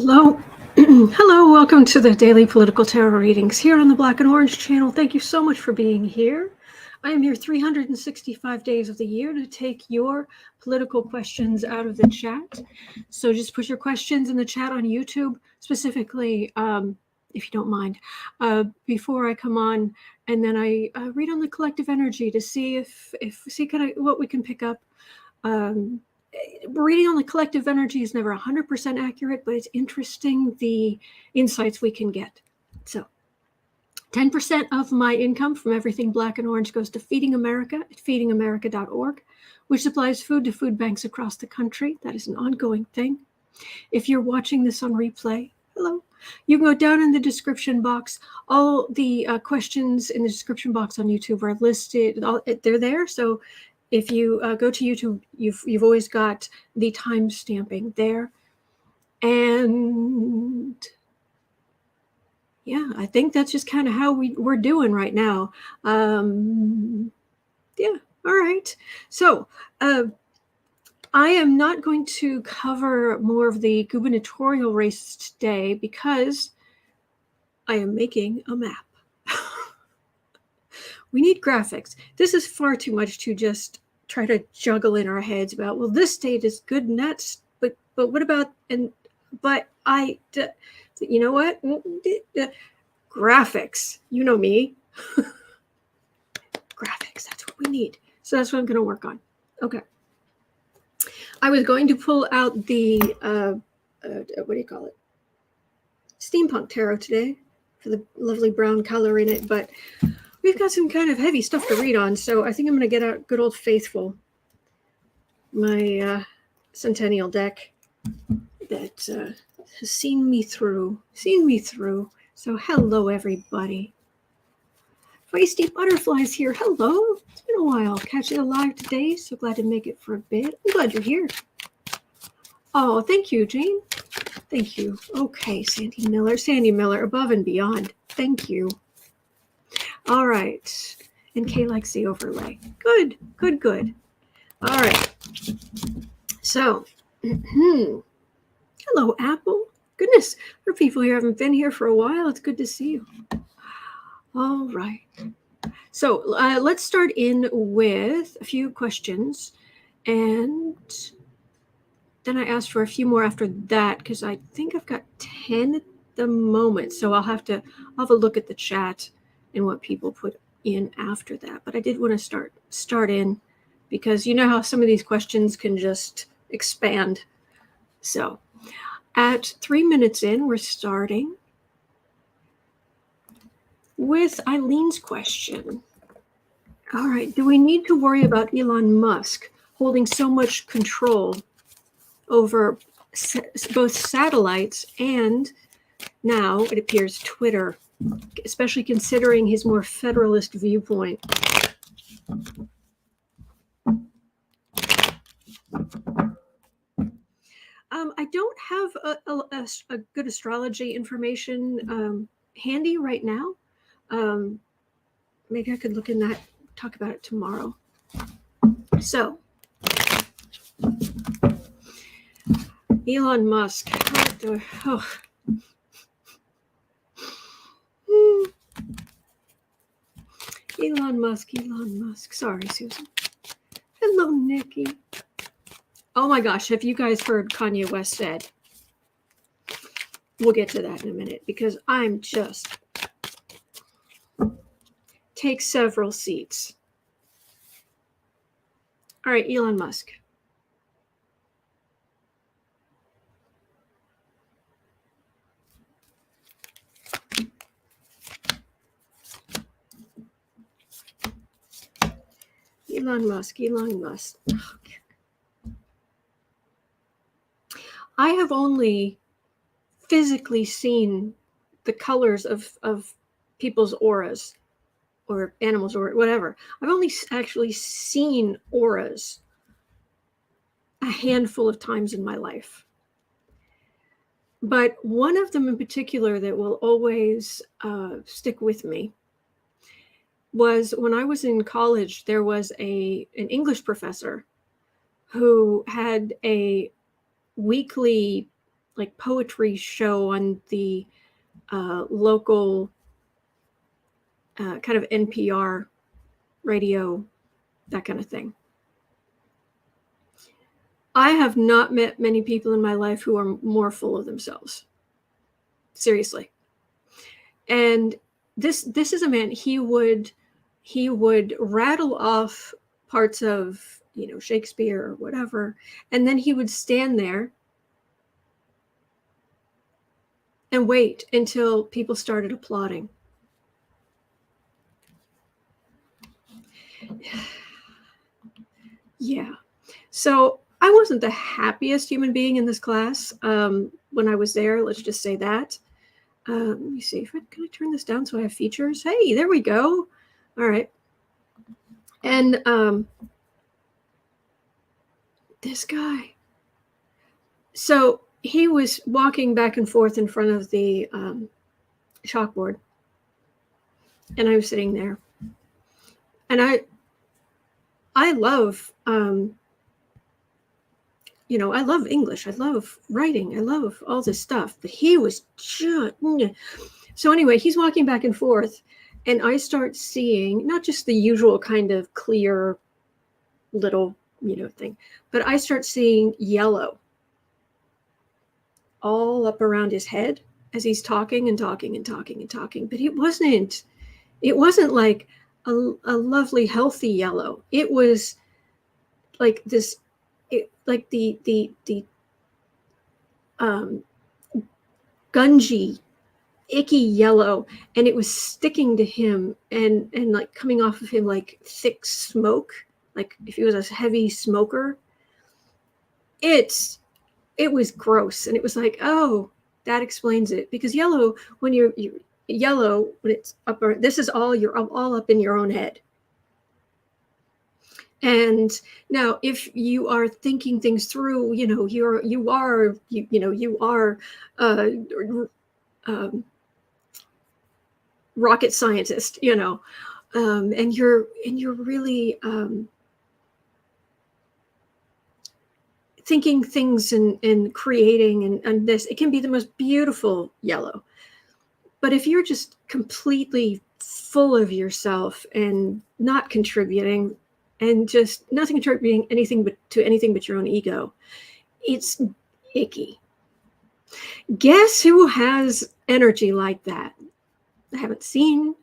Hello. Hello, welcome to the Daily Political Tarot Readings here on the Black and Orange channel. Thank you so much for being here. I am here 365 days of the year to take your political questions out of the chat. So just put your questions in the chat on YouTube, specifically, if you don't mind, before I come on, and then I read on the collective energy to see see kind of what we can pick up. Reading on the collective energy is never 100% accurate, but it's interesting the insights we can get. So 10% of my income from everything black and orange goes to Feeding America at feedingamerica.org, which supplies food to food banks across the country. That is an ongoing thing. If you're watching this on replay, hello. You can go down in the description box. All the questions in the description box on YouTube are listed. They're there. So if you go to YouTube, you've always got the time stamping there. And yeah, I think that's just kind of how we're doing right now. Yeah, all right. So I am not going to cover more of the gubernatorial races today because I am making a map. We need graphics. This is far too much to just try to juggle in our heads about, well, this state is good and that's, but what about, you know what? Graphics, you know me. Graphics, that's what we need. So that's what I'm going to work on. Okay. I was going to pull out the, what do you call it? Steampunk tarot today for the lovely brown color in it, but we've got some kind of heavy stuff to read on, so I think I'm going to get out good old faithful, my Centennial deck that has seen me through. So hello, everybody. Feisty Butterflies here. Hello. It's been a while. Catching it live today. So glad to make it for a bit. I'm glad you're here. Oh, thank you, Jane. Thank you. Okay, Sandy Miller, above and beyond. Thank you. All right. And Kay likes the overlay. Good. All right. So, hello, Apple. Goodness, for people who haven't been here for a while, it's good to see you. All right. So let's start in with a few questions. And then I asked for a few more after that because I think I've got 10 at the moment. So I'll have a look at the chat and what people put in after that. But I did want to start in because you know how some of these questions can just expand. So at 3 minutes in, we're starting with Eileen's question. All right, do we need to worry about Elon Musk holding so much control over both satellites and now it appears Twitter, especially considering his more federalist viewpoint? I don't have a good astrology information handy right now. Maybe I could look in that, talk about it tomorrow. So, Elon Musk. Elon Musk. Sorry, Susan. Hello, Nikki. Oh my gosh, have you guys heard Kanye West said? We'll get to that in a minute because I'm just take several seats. All right, Elon Musk. Elon Musk. I have only physically seen the colors of people's auras or animals or whatever. I've only actually seen auras a handful of times in my life. But one of them in particular that will always stick with me was when I was in college. There was an English professor who had a weekly like poetry show on the local kind of NPR radio, that kind of thing. I have not met many people in my life who are more full of themselves. Seriously. And this is a man, he would rattle off parts of, Shakespeare or whatever, and then he would stand there and wait until people started applauding. Yeah. So I wasn't the happiest human being in this class when I was there. Let's just say that. Let me see if can I turn this down so I have features. Hey, there we go. All right. And this guy. So he was walking back and forth in front of the chalkboard, and I was sitting there. And I love, I love English. I love writing. I love all this stuff. But he was just... So anyway, he's walking back and forth, and I start seeing not just the usual kind of clear little, thing, but I start seeing yellow all up around his head as he's talking and talking and talking and talking. But it wasn't like a lovely, healthy yellow. It was like this, like the gungy, icky yellow, and it was sticking to him and like coming off of him like thick smoke, like if he was a heavy smoker. It was gross, and it was like, oh, that explains it, because yellow, when you're yellow, when it's up, this is you're all up in your own head. And now, if you are thinking things through, you are rocket scientist, and you're really thinking things and creating and this, it can be the most beautiful yellow. But if you're just completely full of yourself and not contributing, and just nothing contributing anything but your own ego, it's icky. Guess who has energy like that? I haven't seen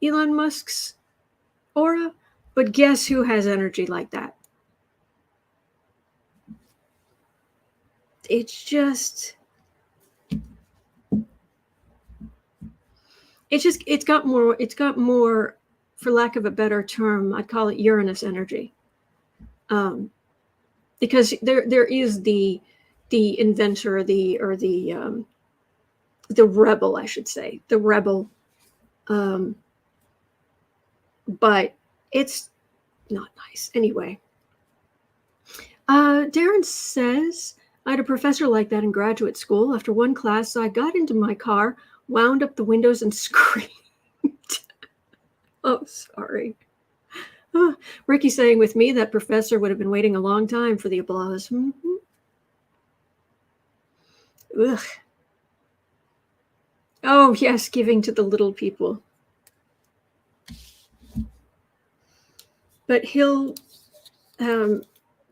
Elon Musk's aura, but guess who has energy like that? It's got more, for lack of a better term, I'd call it Uranus energy. Because there is the inventor, the rebel, I should say, the rebel. But it's not nice. Anyway. Darren says, I had a professor like that in graduate school. After one class, I got into my car, wound up the windows, and screamed. Oh, sorry. Ricky saying, with me, that professor would have been waiting a long time for the applause. Mm-hmm. Ugh. Oh, yes, giving to the little people. But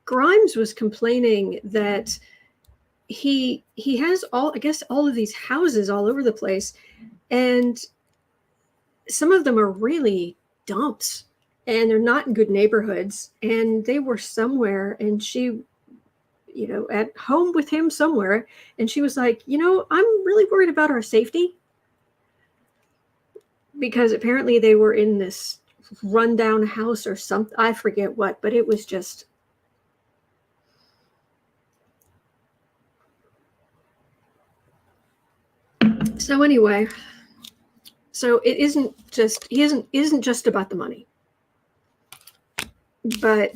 Grimes was complaining that he has all of these houses all over the place, and some of them are really dumps, and they're not in good neighborhoods, and they were somewhere, and she, at home with him somewhere, and she was like, I'm really worried about our safety, because apparently they were in this rundown house or something, I forget what, but it was just... So anyway, so it isn't just about the money, but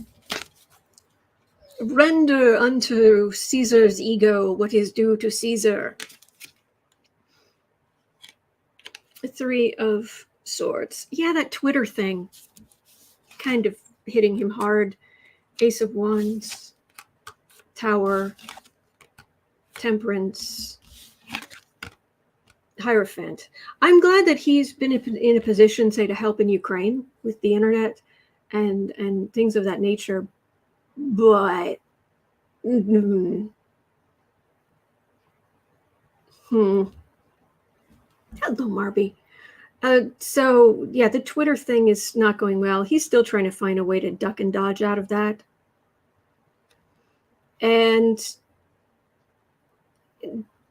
render unto Caesar's ego what is due to Caesar. The Three of Swords. Yeah, that Twitter thing kind of hitting him hard. Ace of Wands, Tower, temperance Hierophant. I'm glad that he's been in a position, say, to help in Ukraine with the internet and things of that nature. But hello, Marby. So yeah, the Twitter thing is not going well. He's still trying to find a way to duck and dodge out of that. And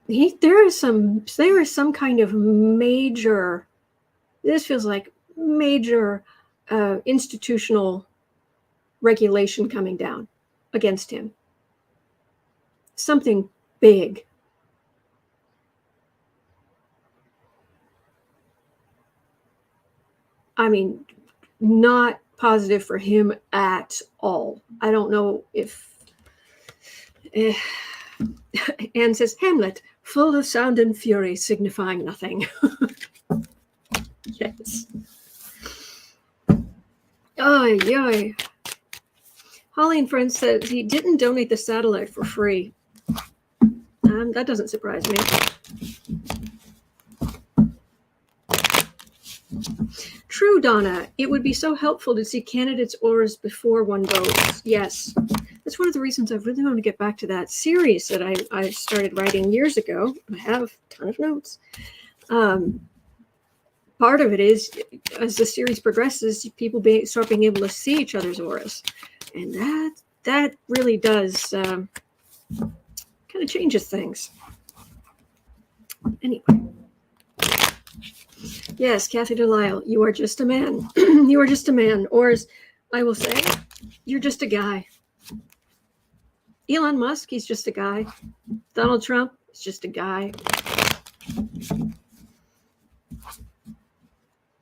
there is some kind of major, this feels like major institutional regulation coming down against him. Something big. I mean, not positive for him at all. I don't know if Anne says, Hamlet, full of sound and fury, signifying nothing. Yes. Oy, oy. Holly and Friends said he didn't donate the satellite for free. That doesn't surprise me. True, Donna. It would be so helpful to see candidates' auras before one votes. Yes. That's one of the reasons I really want to get back to that series that I started writing years ago. I have a ton of notes. Part of it is, as the series progresses, people start being able to see each other's auras. And that really does kind of changes things. Anyway. Yes, Kathy Delisle, you are just a man. You are just a man. Or as I will say, you're just a guy. Elon Musk, he's just a guy. Donald Trump, he's just a guy.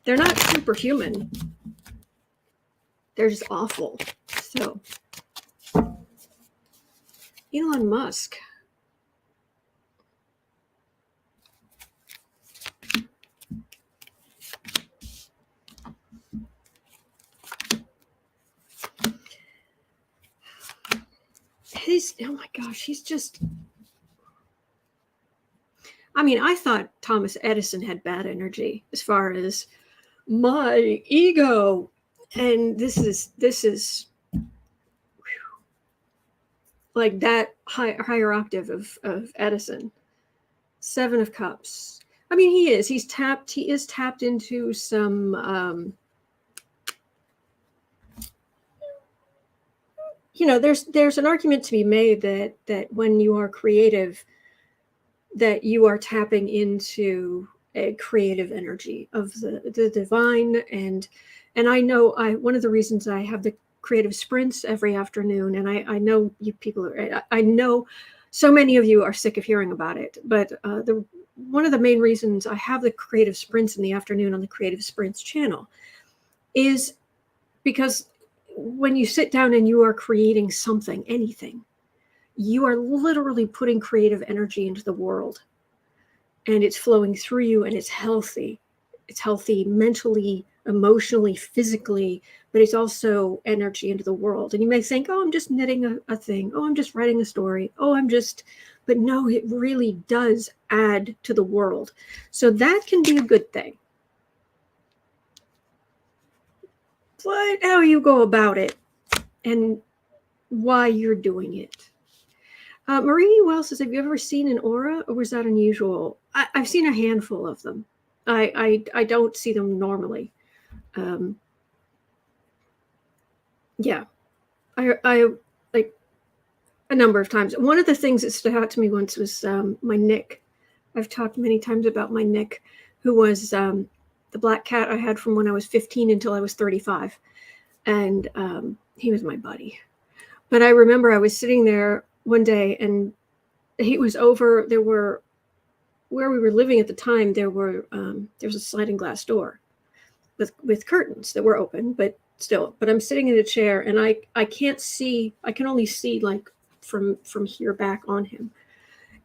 They're not superhuman. They're just awful. So, Elon Musk. Oh my gosh, he's just, I mean, I thought Thomas Edison had bad energy as far as my ego. And this is like that higher octave of Edison. 7 of Cups. I mean, he is tapped into some, there's an argument to be made that when you are creative, that you are tapping into a creative energy of the divine. And I know one of the reasons I have the creative sprints every afternoon, and I know you people I know so many of you are sick of hearing about it, but one of the main reasons I have the creative sprints in the afternoon on the Creative Sprints channel is because when you sit down and you are creating something, anything, you are literally putting creative energy into the world, and it's flowing through you, and it's healthy. It's healthy mentally, emotionally, physically, but it's also energy into the world. And you may think, oh, I'm just knitting a thing. Oh, I'm just writing a story. Oh, but no, it really does add to the world. So that can be a good thing. But how you go about it and why you're doing it. Marie Wells says, have you ever seen an aura, or was that unusual? I've seen a handful of them. I don't see them normally. Yeah, I like a number of times. One of the things that stood out to me once was my Nick. I've talked many times about my Nick, who was the black cat I had from when I was 15 until I was 35. And he was my buddy. But I remember I was sitting there one day, and he was over. Where we were living at the time, there was a sliding glass door with curtains that were open, but I'm sitting in a chair, and I can't see. I can only see like from here back on him,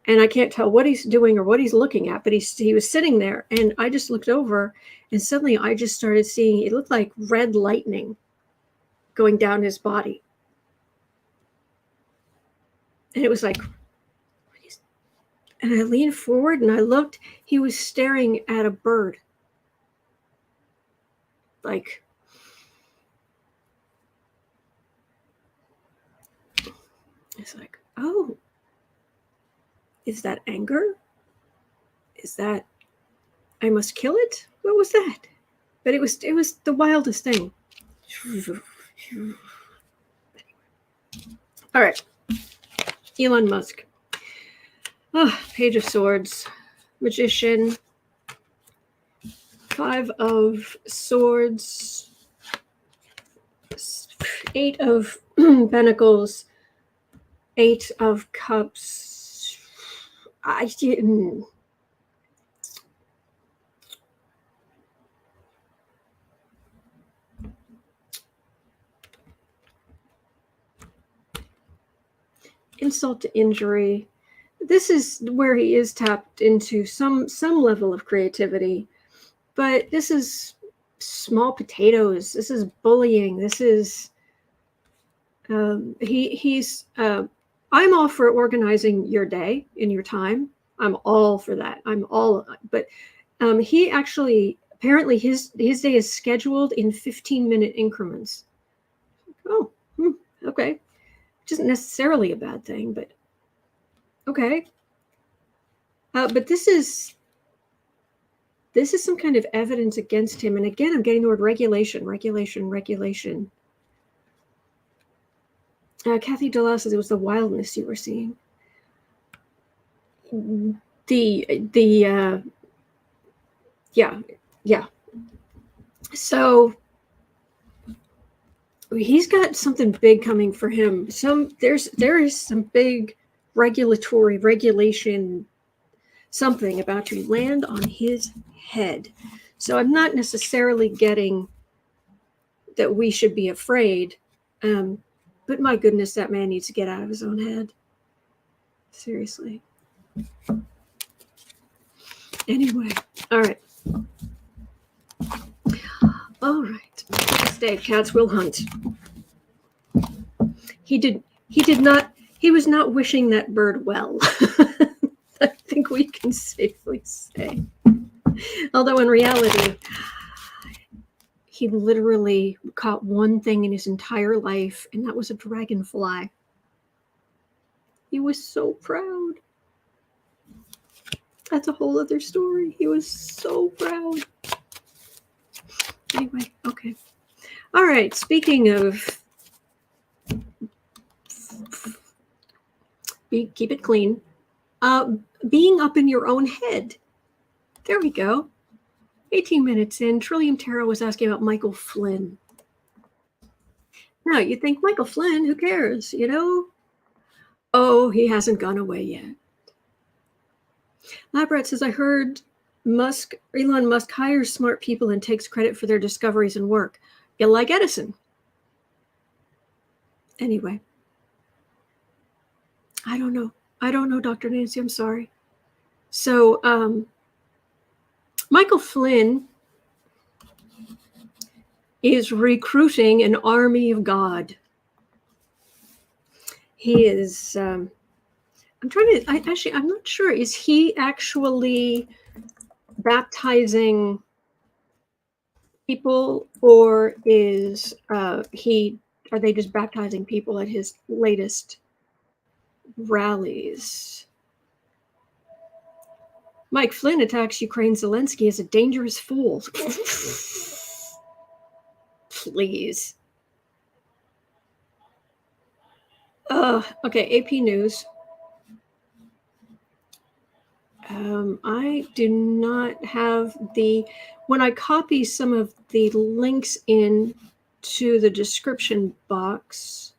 and I can't tell what he's doing or what he's looking at. But he was sitting there, and I just looked over, and suddenly I just started seeing. It looked like red lightning going down his body. And it was like, And I leaned forward and I looked. He was staring at a bird. Like, it's like, oh, is that anger? Is that I must kill it? What was that? But it was the wildest thing. All right. Elon Musk. Oh, Page of Swords. Magician. 5 of Swords. 8 of Pentacles. 8 of Cups. I didn't. Insult to injury. This is where he is tapped into some level of creativity, but this is small potatoes. This is bullying. This is he's I'm all for organizing your day and your time. I'm all for that. I'm all, but he actually apparently his day is scheduled in 15-minute increments. Oh, okay. Which isn't necessarily a bad thing, but okay. But this is some kind of evidence against him. And again, I'm getting the word regulation. Kathy DeLa says it was the wildness you were seeing. Yeah. So he's got something big coming for him. There is some big regulation, something about to land on his head. So I'm not necessarily getting that we should be afraid. But my goodness, that man needs to get out of his own head. Seriously. Anyway, all right. Stay, cats will hunt. He was not wishing that bird well. I think we can safely say. Although in reality, he literally caught one thing in his entire life, and that was a dragonfly. He was so proud. That's a whole other story. He was so proud. Anyway, okay. All right, speaking of keep it clean, being up in your own head. There we go. 18 minutes in, Trillium Tarot was asking about Michael Flynn. Now, you think, Michael Flynn, who cares, you know? Oh, he hasn't gone away yet. Labrat says, I heard Elon Musk hires smart people and takes credit for their discoveries and work. You like Edison. Anyway. I don't know, Dr. Nancy, I'm sorry. So, Michael Flynn is recruiting an army of God. He is, I'm not sure. Is he actually baptizing people, or are they just baptizing people at his latest rallies? Mike Flynn attacks Ukraine Zelensky as a dangerous fool. Please. Okay, AP News. I do not have when I copy some of the links in to the description box,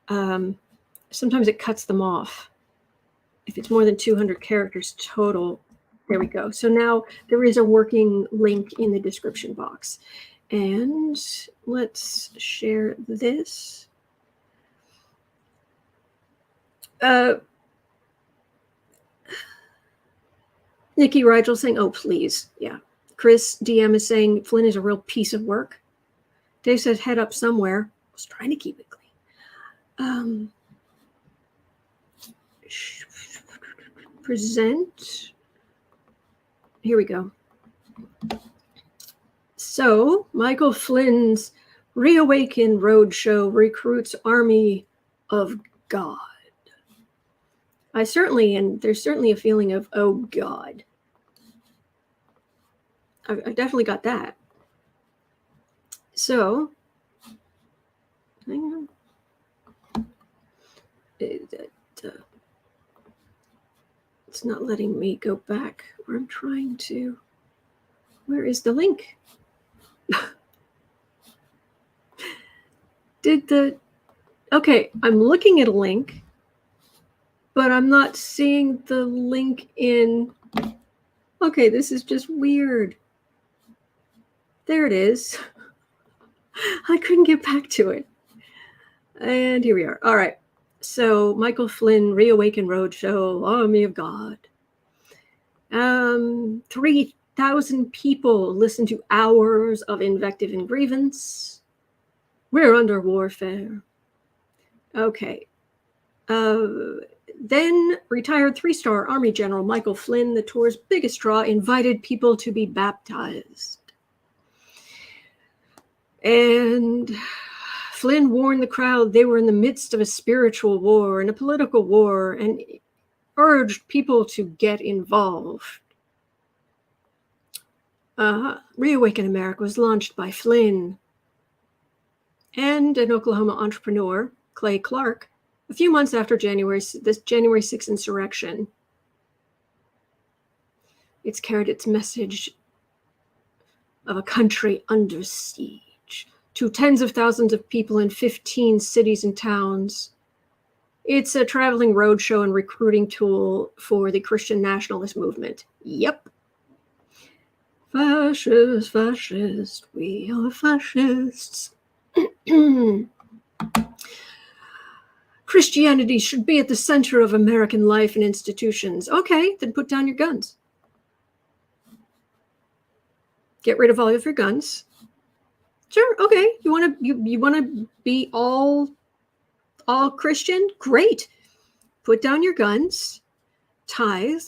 sometimes it cuts them off. If it's more than 200 characters total, there we go. So now there is a working link in the description box. And let's share this. Nikki Rigel saying, oh, please. Yeah. Chris DM is saying Flynn is a real piece of work. Dave says head up somewhere. I was trying to keep it clean. present. Here we go. So, Michael Flynn's Reawaken Roadshow recruits Army of God. There's certainly a feeling of, oh God. I definitely got that. So, hang on. It's not letting me go back where I'm trying to. Where is the link? Okay, I'm looking at a link, but I'm not seeing the link in. Okay, this is just weird. There it is. I couldn't get back to it. And here we are. All right. So Michael Flynn, Reawaken Roadshow, Army of God. 3,000 people listen to hours of invective and grievance. We're under warfare. Okay. Then retired 3-star Army General Michael Flynn, the tour's biggest draw, invited people to be baptized. And Flynn warned the crowd they were in the midst of a spiritual war and a political war, and urged people to get involved. Reawaken America was launched by Flynn and an Oklahoma entrepreneur, Clay Clark, a few months after this January 6th insurrection. It's carried its message of a country under siege to tens of thousands of people in 15 cities and towns. It's a traveling roadshow and recruiting tool for the Christian nationalist movement. Yep. Fascist, we are fascists. Christianity should be at the center of American life and institutions. Okay, then put down your guns. Get rid of all of your guns. Sure, okay. You want to be all Christian? Great. Put down your guns. Tithe.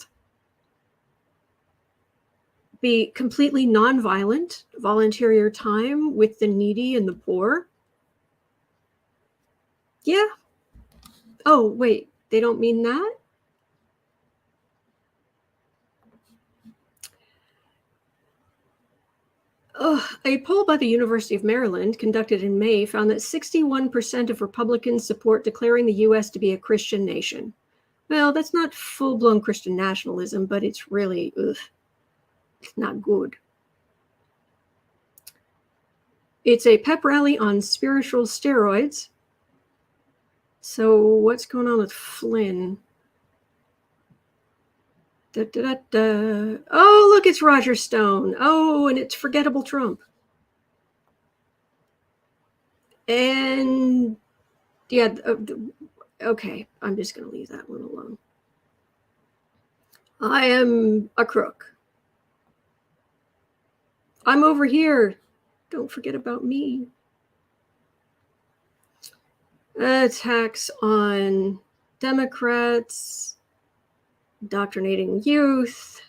Be completely nonviolent. Volunteer your time with the needy and the poor. Yeah. Oh, wait. They don't mean that? A poll by the University of Maryland conducted in May found that 61% of Republicans support declaring the U.S. to be a Christian nation. Well, that's not full-blown Christian nationalism, but it's really, it's not good. It's a pep rally on spiritual steroids. So what's going on with Flynn? Oh, look, it's Roger Stone. Oh, and it's forgettable Trump. And yeah, okay, I'm just going to leave that one alone. I am a crook. I'm over here. Don't forget about me. Attacks on Democrats, indoctrinating youth.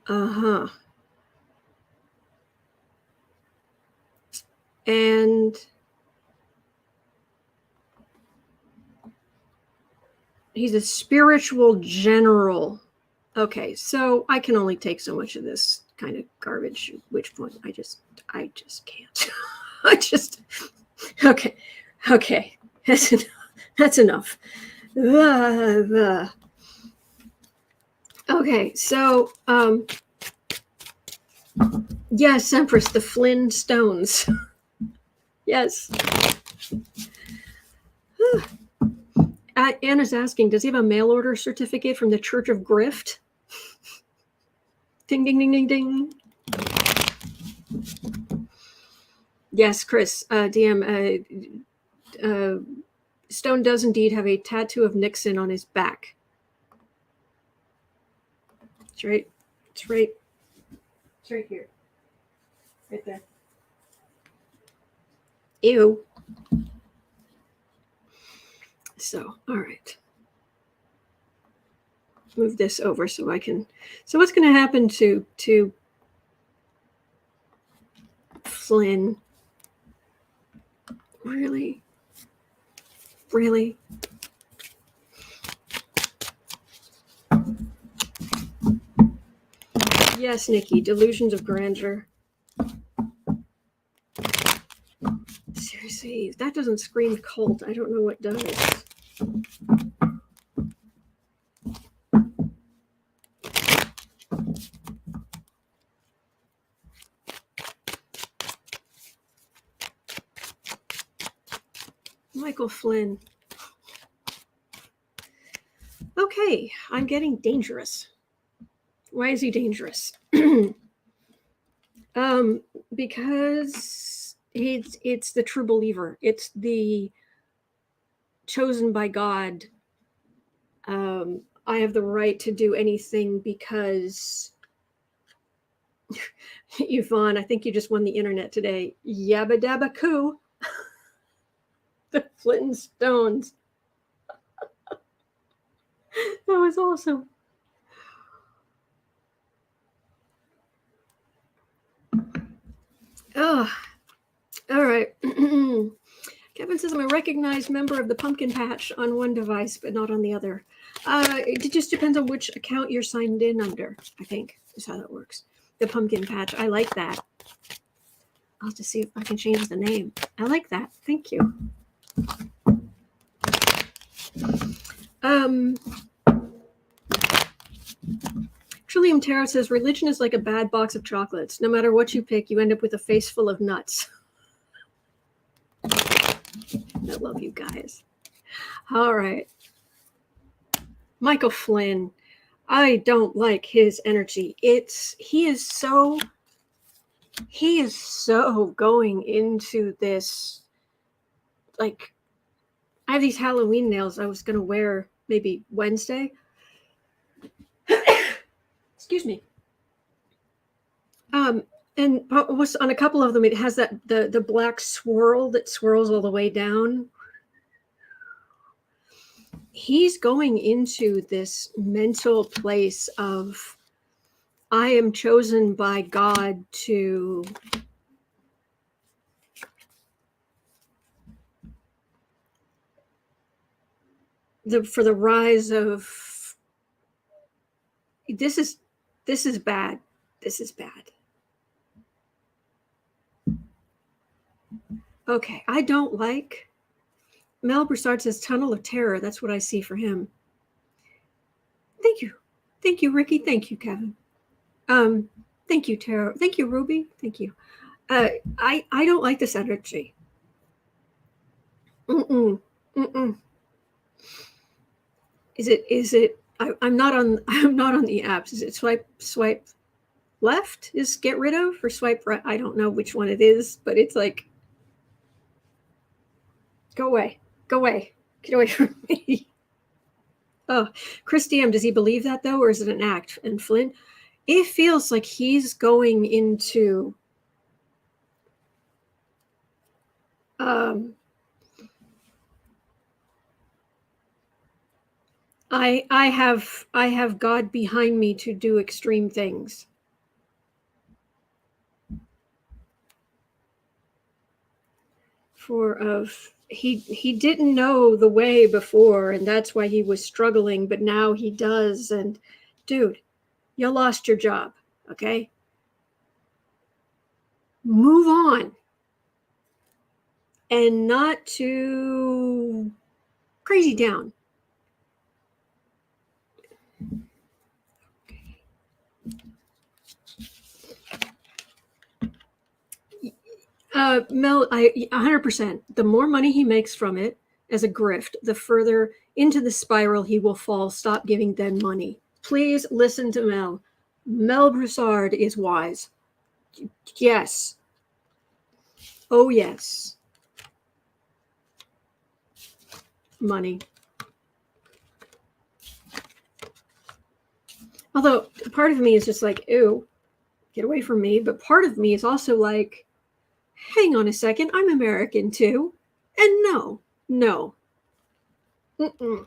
And he's a spiritual general. Okay, so I can only take so much of this kind of garbage, at which point I just can't. Okay. That's enough. Okay, so yes, Empress, the Flynn Stones. Yes. Anna's asking, does he have a mail order certificate from the Church of Grift? Ding, ding, ding, ding, ding. Yes, Chris, DM, Stone does indeed have a tattoo of Nixon on his back. It's right here. Right there. Ew. So, all right. move this over so I can. So what's going to happen to Flynn? Really? Really? Yes, Nikki, delusions of grandeur. Seriously, if that doesn't scream cult, I don't know what does. Michael Flynn. Okay, I'm getting dangerous. Why is he dangerous? Because it's the true believer. It's the chosen by God. I have the right to do anything because Yvonne, I think you just won the internet today. Yabba dabba coo. The Flintstones. That was awesome. Oh, all right. Kevin says I'm a recognized member of the Pumpkin Patch on one device, but not on the other. It just depends on which account you're signed in under, I think, is how that works. The Pumpkin Patch. I like that. I'll have to see if I can change the name. I like that. Thank you. Trillium Tarot says religion is like a bad box of chocolates. No matter what you pick, you end up with a face full of nuts. I love you guys. All right. Michael Flynn. I don't like his energy. He is so going into this. Like, I have these Halloween nails I was going to wear maybe Wednesday. Excuse me. And was on a couple of them, it has that the black swirl that swirls all the way down. He's going into this mental place of, I am chosen by God to for the rise of, this is bad. This is bad. Okay, I don't like, Mel Broussard says tunnel of terror. That's what I see for him. Thank you. Thank you, Ricky. Thank you, Kevin. Thank you, Tarot. Thank you, Ruby. Thank you. I don't like this energy. Mm-mm. Is it I'm not on the apps. Is it swipe left is get rid of, or swipe right? I don't know which one it is, but it's like, go away, get away from me. Oh, Chris DM, does he believe that though, or is it an act? And Flynn, it feels like he's going into I have God behind me to do extreme things. He didn't know the way before, and that's why he was struggling, but now he does. And dude, you lost your job, okay? Move on. And not too crazy down. Mel, 100%. The more money he makes from it as a grift, the further into the spiral he will fall. Stop giving them money. Please listen to Mel. Mel Broussard is wise. Yes. Oh, yes. Money. Although part of me is just like, ew, get away from me. But part of me is also like, hang on a second, I'm American too. And no. Mm-mm.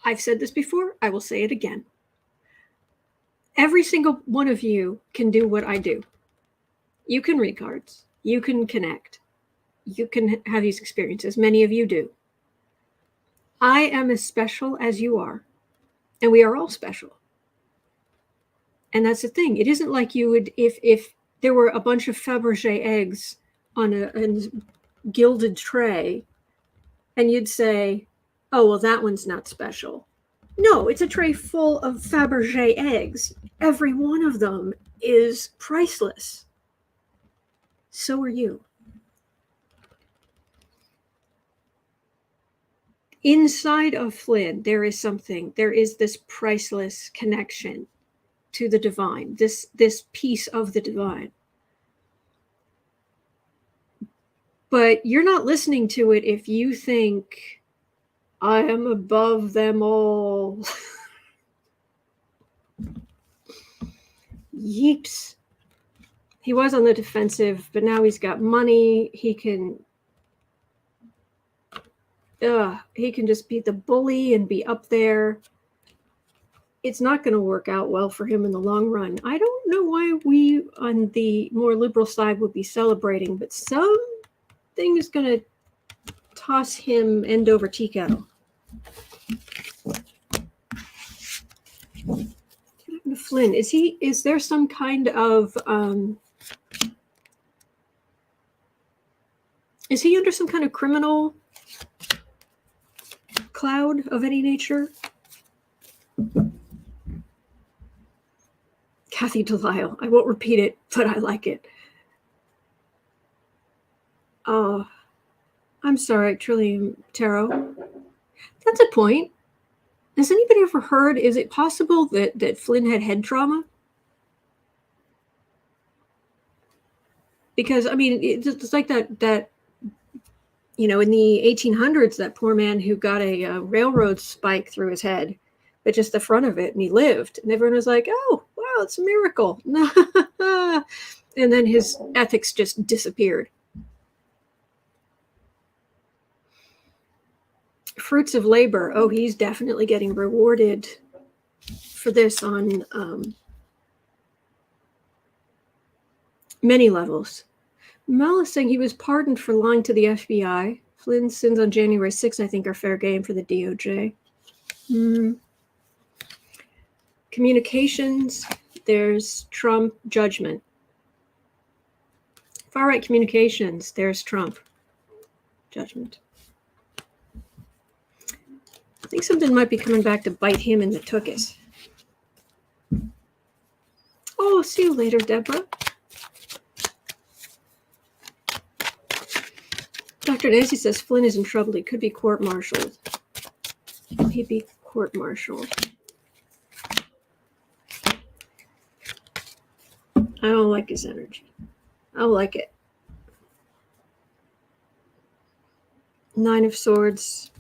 I've said this before. I will say it again. Every single one of you can do what I do. You can read cards. You can connect. You can have these experiences. Many of you do. I am as special as you are. And we are all special. And that's the thing. It isn't like you would, if there were a bunch of Fabergé eggs on a gilded tray, and you'd say, oh, well, that one's not special. No, it's a tray full of Fabergé eggs. Every one of them is priceless. So are you. Inside of Flynn, there is something. There is this priceless connection to the divine, this piece of the divine. But you're not listening to it if you think, I am above them all. Yeeps. He was on the defensive, but now he's got money. He can just be the bully and be up there. It's not going to work out well for him in the long run. I don't know why we on the more liberal side would be celebrating, but something is going to toss him end over tea kettle. Flynn, is there some kind of is he under some kind of criminal cloud of any nature? Kathy Delisle. I won't repeat it, but I like it. Oh, I'm sorry, Trillium Tarot. That's a point. Has anybody ever heard, is it possible that Flynn had head trauma? Because, I mean, it's like that, you know, in the 1800s, that poor man who got a railroad spike through his head, but just the front of it, and he lived. And everyone was like, oh, wow, it's a miracle. And then his ethics just disappeared. Fruits of labor. Oh, he's definitely getting rewarded for this on many levels. Mel is saying he was pardoned for lying to the FBI. Flynn's sins on January 6th, I think, are fair game for the DOJ. Communications, there's Trump. Judgment. Far-right communications, there's Trump. Judgment. I think something might be coming back to bite him in the tuchus. Oh, see you later, Deborah. Dr. Nancy says Flynn is in trouble. He could be court-martialed. Will he be court-martialed? I don't like his energy. I don't like it. Nine of Swords.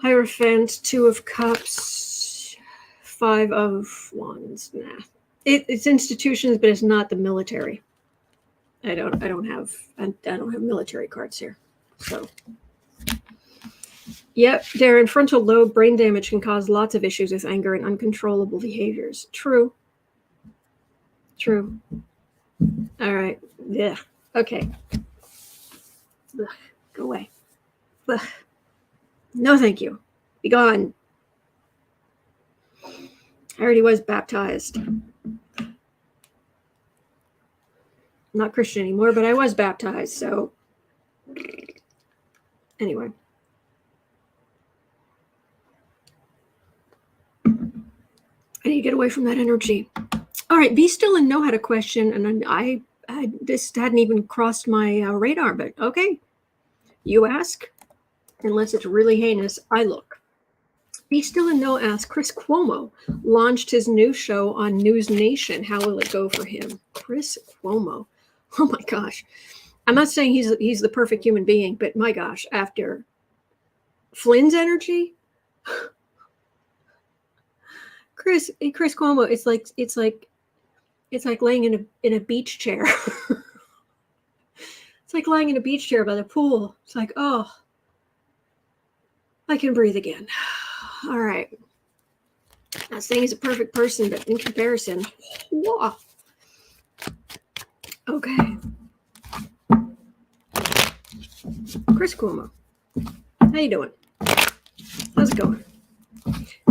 Hierophant, Two of Cups, Five of Wands. Nah. It's institutions, but it's not the military. I don't have military cards here. So yep, Darren, frontal lobe brain damage can cause lots of issues with anger and uncontrollable behaviors. True. All right. Yeah. Okay. Ugh. Go away. Ugh. No, thank you. Be gone. I already was baptized. I'm not Christian anymore, but I was baptized, so anyway. I need to get away from that energy. All right, be still and know how to question, and I this hadn't even crossed my radar, but okay. You ask. Unless it's really heinous, I look. Be Still and Know asks, Chris Cuomo launched his new show on NewsNation. How will it go for him? Chris Cuomo. Oh my gosh. I'm not saying he's the perfect human being, but my gosh, after Flynn's energy, Chris Cuomo, it's like laying in a beach chair. It's like lying in a beach chair by the pool. It's like, oh, I can breathe again. All right. Not saying he's a perfect person, but in comparison, whoa. Okay. Chris Cuomo, how you doing? How's it going?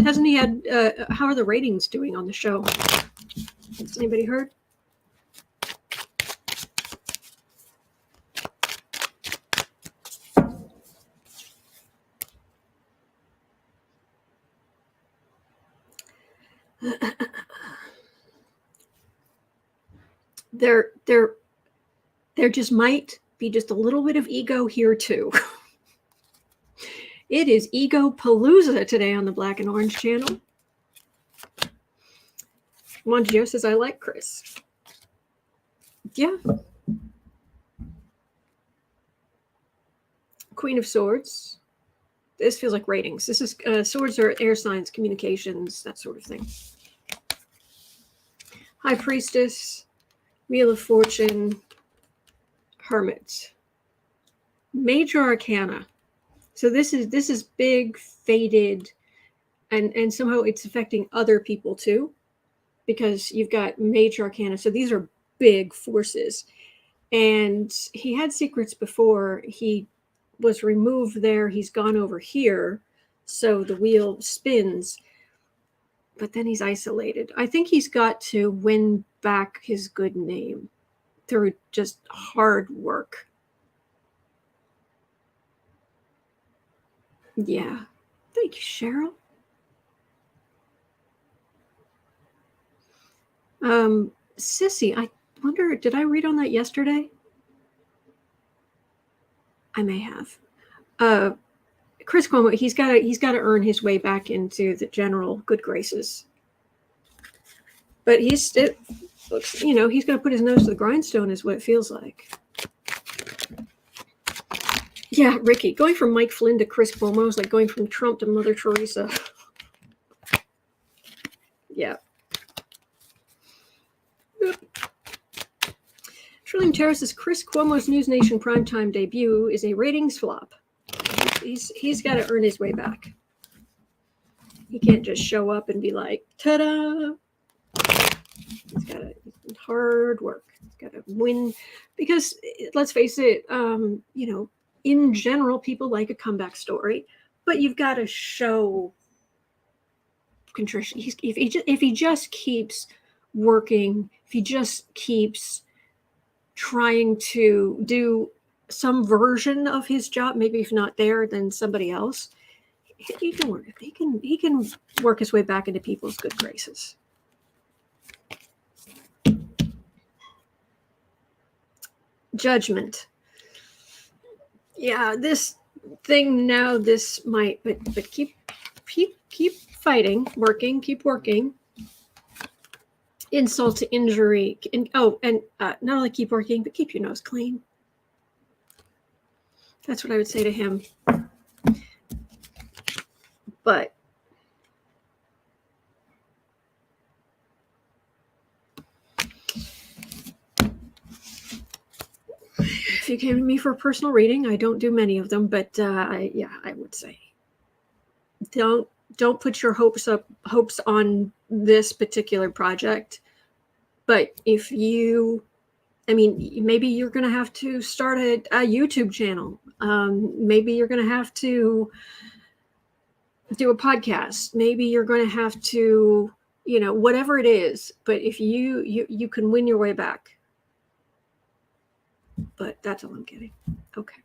Hasn't he had? How are the ratings doing on the show? Has anybody heard? There just might be just a little bit of ego here too. It is Ego Palooza today on the Black and Orange channel. Monjo says, I like Chris. Yeah. Queen of Swords. This feels like ratings. This is swords are air signs, communications, that sort of thing. High Priestess, Wheel of Fortune, Hermit, Major Arcana. So this is big, faded, and somehow it's affecting other people too, because you've got Major Arcana. So these are big forces, and he had secrets before. He was removed there. He's gone over here, so the wheel spins. But then he's isolated. I think he's got to win back his good name through just hard work. Yeah. Thank you, Cheryl. Sissy, I wonder, did I read on that yesterday? I may have. Chris Cuomo, he's got to earn his way back into the general good graces. But he's looks, he's going to put his nose to the grindstone, is what it feels like. Yeah, Ricky, going from Mike Flynn to Chris Cuomo is like going from Trump to Mother Teresa. Yeah. Trillium Terrace's Chris Cuomo's NewsNation primetime debut is a ratings flop. He's got to earn his way back. He can't just show up and be like, ta-da! He's got to hard work. He's got to win, because let's face it, in general, people like a comeback story, but you've got to show contrition. If he just keeps working, if he just keeps trying to do some version of his job, maybe if not there, then somebody else, he can work. He can work his way back into people's good graces. Judgment. Yeah, this thing now, this might, but keep fighting, working, keep working. Insult to injury, and not only keep working, but keep your nose clean. That's what I would say to him. But if you came to me for a personal reading, I don't do many of them, but I would say don't put your hopes on this particular project. But if you, maybe you're going to have to start a YouTube channel. Maybe you're going to have to do a podcast. Maybe you're going to have to, whatever it is. But if you can win your way back. But that's all I'm getting. Okay.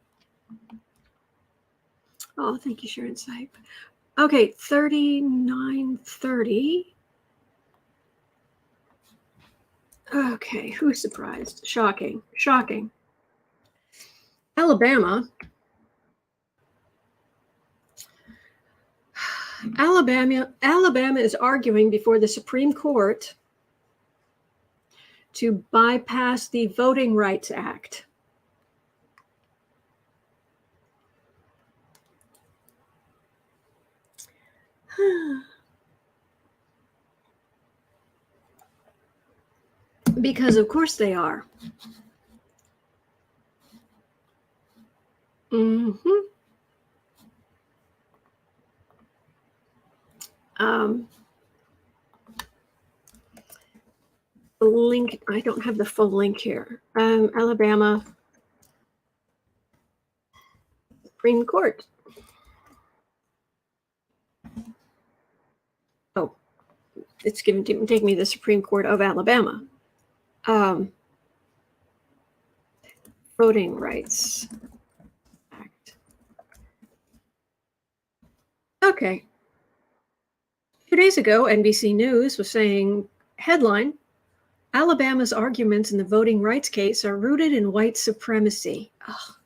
Oh, thank you, Sharon Sype. Okay, 3930. Okay, who's surprised? Shocking. Alabama is arguing before the Supreme Court to bypass the Voting Rights Act. Because of course they are. Link, I don't have the full link here. Alabama Supreme Court. Oh, it's take me the Supreme Court of Alabama. Voting Rights Act. Okay. 2 days ago, NBC News was saying, headline, Alabama's arguments in the voting rights case are rooted in white supremacy. Oh.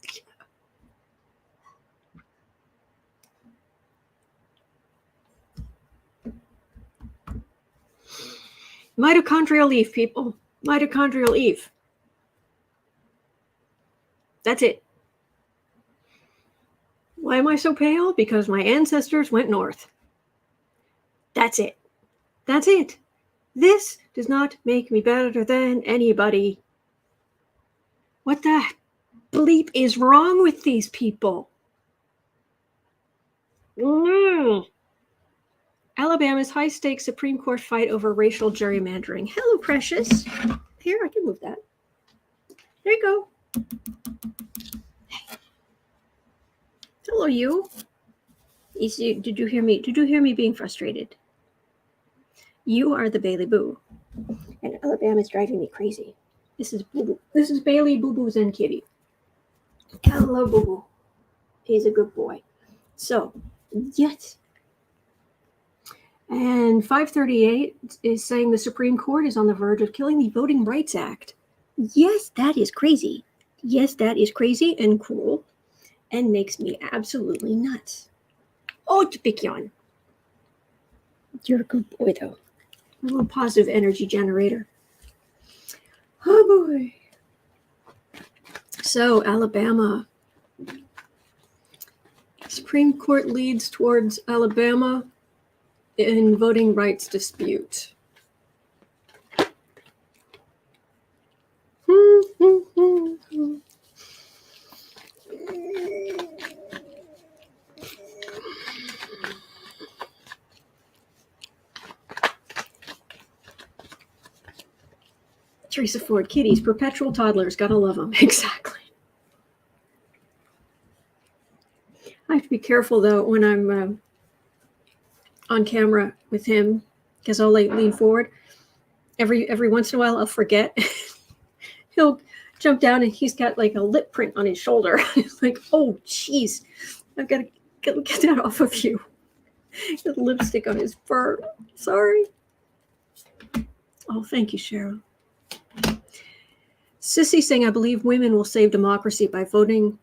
Mitochondrial Eve, people. Mitochondrial Eve. That's it. Why am I so pale? Because my ancestors went north. That's it. That's it. This does not make me better than anybody. What the bleep is wrong with these people? Alabama's high-stakes Supreme Court fight over racial gerrymandering. Hello, precious. Here, I can move that. There you go. Hey. Hello, you. Did you hear me? Did you hear me being frustrated? You are the Bailey Boo, and Alabama's driving me crazy. This is Boo Boo. This is Bailey Boo Boo's and Kitty. Hello, Boo Boo. He's a good boy. So, yes. And 538 is saying the Supreme Court is on the verge of killing the Voting Rights Act. Yes, that is crazy. Yes, that is crazy and cruel and makes me absolutely nuts. Oh, to pick you on. You're a good boy, though. A little positive energy generator. Oh, boy. So, Alabama. Supreme Court leads towards Alabama in voting rights dispute. Teresa Ford, kitties, perpetual toddlers, gotta love them. Exactly. I have to be careful, though, when I'm on camera with him, because I'll lean forward. Every once in a while, I'll forget. He'll jump down, and he's got like a lip print on his shoulder. It's like, oh, jeez, I've got to get that off of you. The lipstick on his fur. Sorry. Oh, thank you, Cheryl. Sissy saying, I believe women will save democracy by voting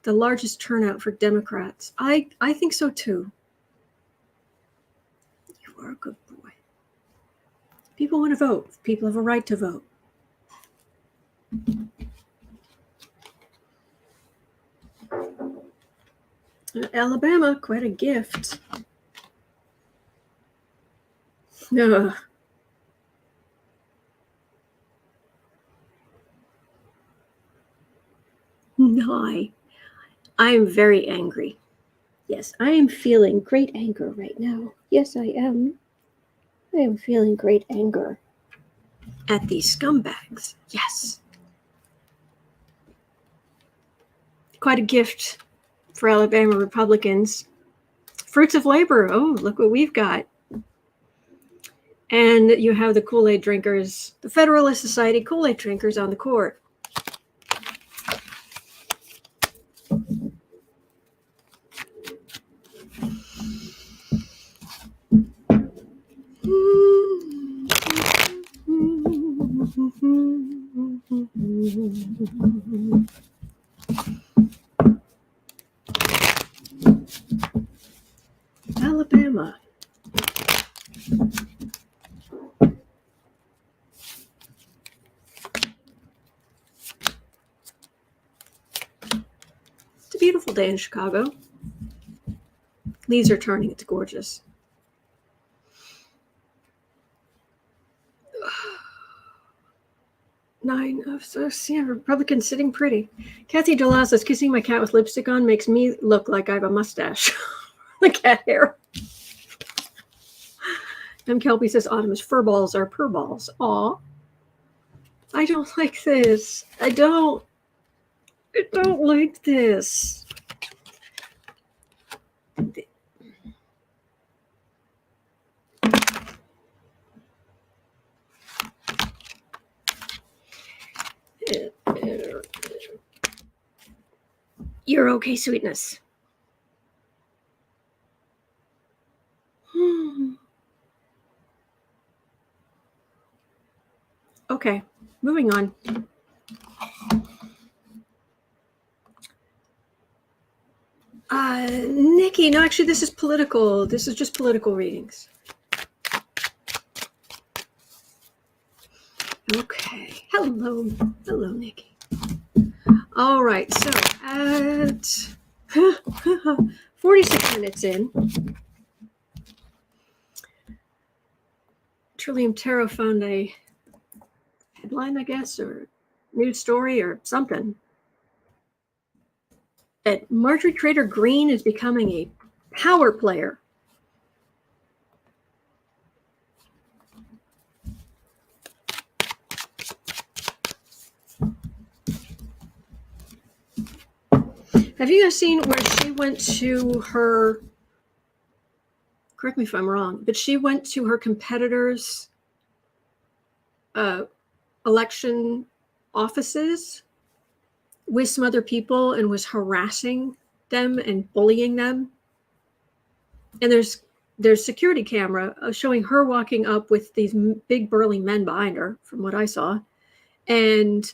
the largest turnout for Democrats. I think so, too. You are a good boy. People want to vote. People have a right to vote. Alabama, quite a gift. Ugh. No, I'm very angry. Yes, I am feeling great anger right now. Yes, I am. I am feeling great anger at these scumbags. Yes. Quite a gift for Alabama Republicans. Fruits of labor. Oh, look what we've got. And you have the Kool-Aid drinkers, the Federalist Society Kool-Aid drinkers on the court. Alabama. It's a beautiful day in Chicago. Leaves are turning. It's gorgeous. Nine of us. Yeah, Republicans sitting pretty. Kathy DeLaw says, kissing my cat with lipstick on makes me look like I have a mustache. The cat hair. M. Kelby says Autumn's fur balls are purr balls. Aw. I don't like this. I don't like this. You're okay, sweetness. Okay, moving on. Nikki, no, actually, this is political. This is just political readings. Okay. Hello, Nikki. All right, so at 46 minutes in, Trillium Tarot found a headline, I guess, or news story or something. That Marjorie Taylor Greene is becoming a power player. Have you guys seen where she went to her, correct me if I'm wrong, but she went to her competitors' election offices with some other people and was harassing them and bullying them? And there's security camera showing her walking up with these big burly men behind her, from what I saw. And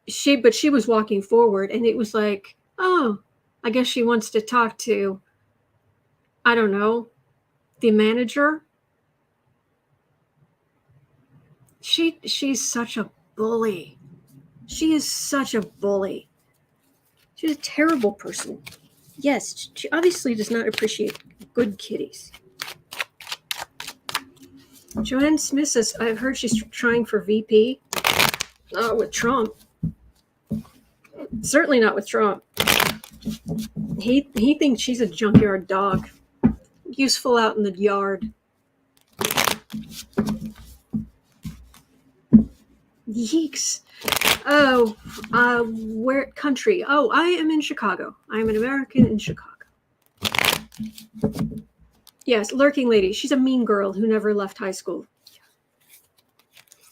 she was walking forward, and it was like, oh, I guess she wants to talk to, I don't know, the manager. She's such a bully. She is such a bully. She's a terrible person. Yes, she obviously does not appreciate good kitties. Joanne Smith says, I've heard she's trying for VP. Not with Trump. Certainly not with Trump. He thinks she's a junkyard dog. Useful out in the yard. Yeeks. Oh, where country? Oh, I am in Chicago. I am an American in Chicago. Yes, Lurking Lady. She's a mean girl who never left high school.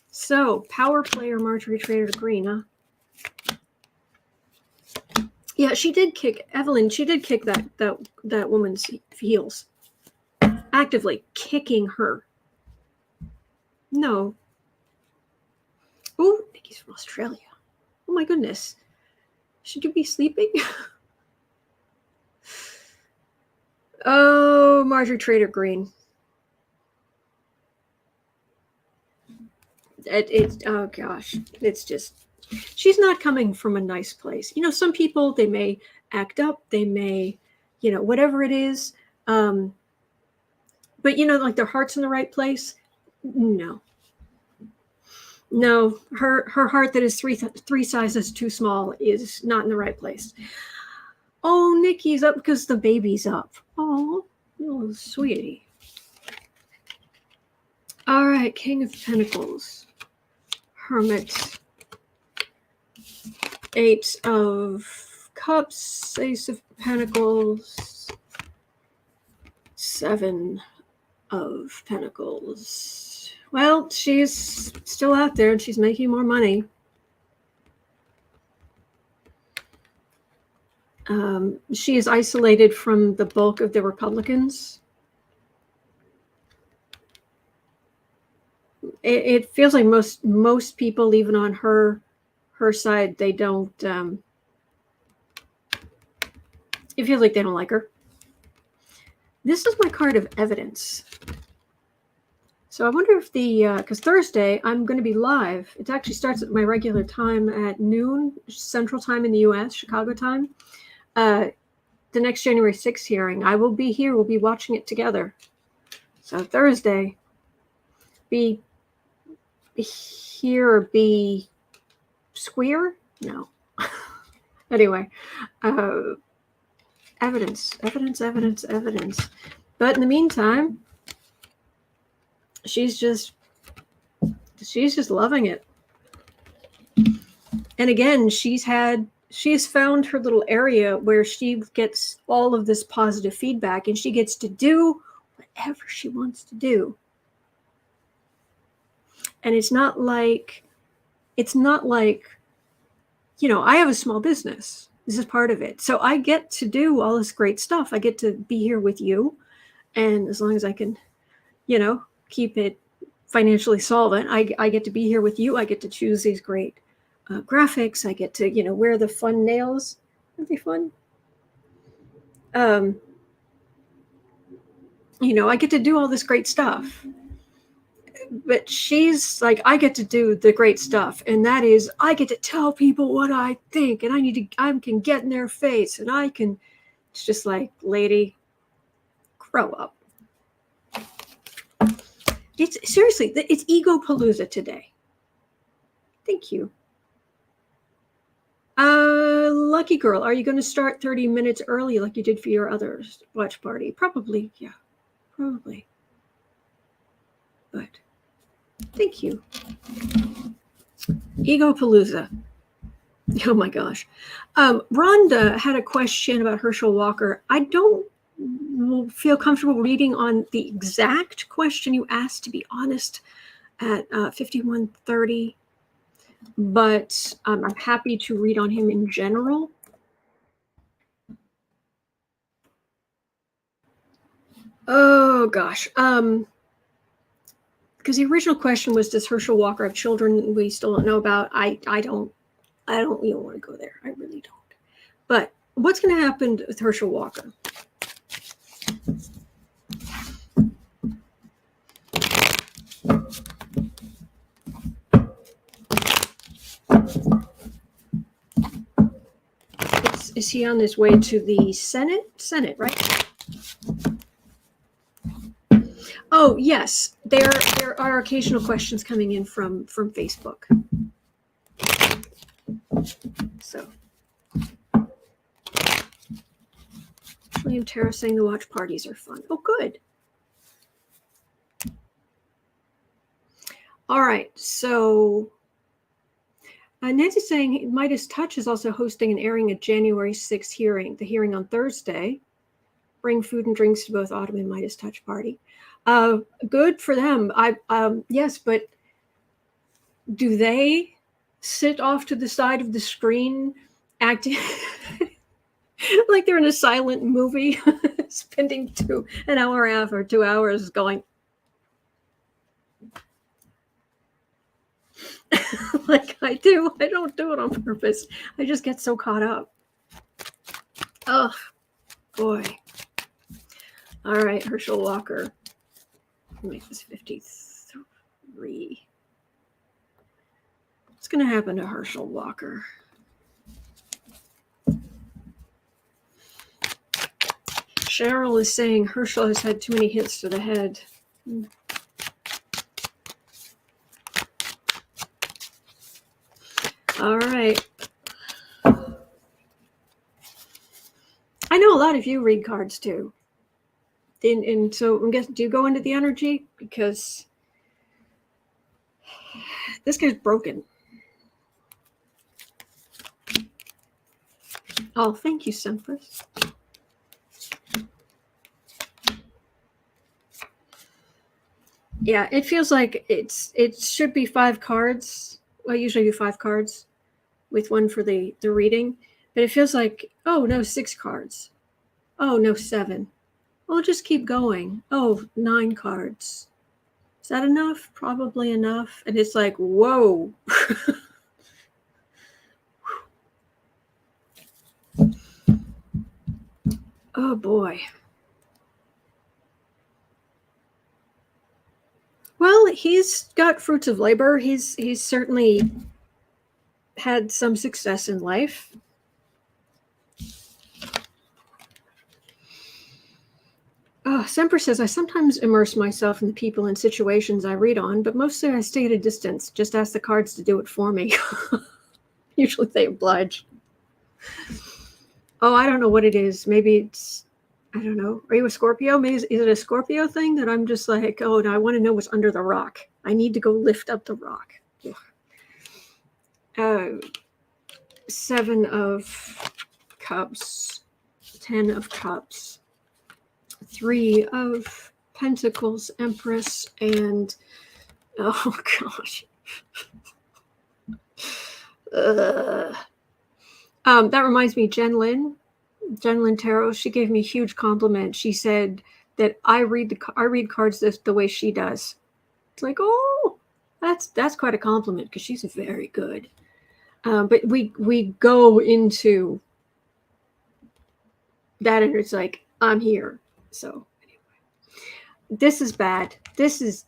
So, power player Marjorie Taylor Greene, huh? Yeah, she did kick Evelyn. She did kick that woman's heels, actively kicking her. No. Oh, Nikki's from Australia. Oh my goodness. Should you be sleeping? Oh, Marjorie Taylor Greene. Oh gosh, it's just, she's not coming from a nice place. You know, some people, they may act up, they may, you know, whatever it is. But you know, like their heart's in the right place. No, her heart that is three sizes too small is not in the right place. Oh, Nikki's up because the baby's up. Oh, sweetie. All right, King of Pentacles. Hermit. Eight of Cups. Ace of Pentacles. Seven of Pentacles. Well, she's still out there and she's making more money. She is isolated from the bulk of the Republicans. It feels like most people, even on her side, they don't. It feels like they don't like her. This is my card of evidence. So I wonder if because Thursday I'm going to be live. It actually starts at my regular time at noon Central Time in the U.S., Chicago time. The next January 6th hearing, I will be here. We'll be watching it together. So Thursday, be here or be square? No. Anyway, evidence. But in the meantime, she's just loving it. And again, she's found her little area where she gets all of this positive feedback, and she gets to do whatever she wants to do. And it's not like, you know, I have a small business. This is part of it. So I get to do all this great stuff. I get to be here with you. And as long as I can, you know, keep it financially solvent, I get to be here with you. I get to choose these great graphics. I get to, you know, wear the fun nails. Aren't they fun? You know, I get to do all this great stuff. But she's like, I get to do the great stuff, and that is, I get to tell people what I think, and I can get in their face, and I can. It's just like, lady, grow up. It's seriously, it's ego palooza today. Thank you. Lucky girl, are you going to start 30 minutes early like you did for your other watch party? Probably, yeah, probably. But thank you. Ego palooza. Oh my gosh. Rhonda had a question about Herschel Walker. I don't feel comfortable reading on the exact question you asked, to be honest, at 5130. But I'm happy to read on him in general. Oh gosh. Because the original question was, does Herschel Walker have children we still don't know about? I don't even want to go there. I really don't. But what's going to happen with Herschel Walker? Is he on his way to the Senate? Senate, right? Oh, yes. There are occasional questions coming in from Facebook. So, William Terra saying the watch parties are fun. Oh, good. All right. So, Nancy's saying Midas Touch is also hosting and airing a January 6th hearing. The hearing on Thursday. Bring food and drinks to both Autumn and Midas Touch party. Good for them. Yes, but do they sit off to the side of the screen acting like they're in a silent movie, spending an hour and a half or 2 hours going like I do? I don't do it on purpose. I just get so caught up. Oh boy. All right, Herschel Walker. Make this 53. What's going to happen to Herschel Walker? Cheryl is saying Herschel has had too many hits to the head. All right. I know a lot of you read cards too. And so I'm guessing, do you go into the energy? Because this guy's broken. Oh, thank you, Sempress. Yeah, it feels like it should be 5 cards. Well, I usually do 5 cards with one for the reading. But it feels like, oh, no, 6 cards. Oh, no, 7. We'll just keep going. Oh, 9 cards. Is that enough? Probably enough. And it's like, whoa. Oh, boy. Well, he's got fruits of labor. He's certainly had some success in life. Semper says, I sometimes immerse myself in the people and situations I read on, but mostly I stay at a distance. Just ask the cards to do it for me. Usually they oblige. Oh, I don't know what it is. Maybe it's I don't know. Are you a Scorpio? Maybe is it a Scorpio thing that I'm just like, oh, no, I want to know what's under the rock. I need to go lift up the rock. Seven of Cups, 10 of Cups, 3 of Pentacles, Empress, and oh gosh. That reminds me, Jen Lin Tarot, she gave me a huge compliment. She said that I read cards the way she does. It's like, oh, that's quite a compliment because she's very good. But we go into that and it's like, I'm here. So anyway, this is bad. This is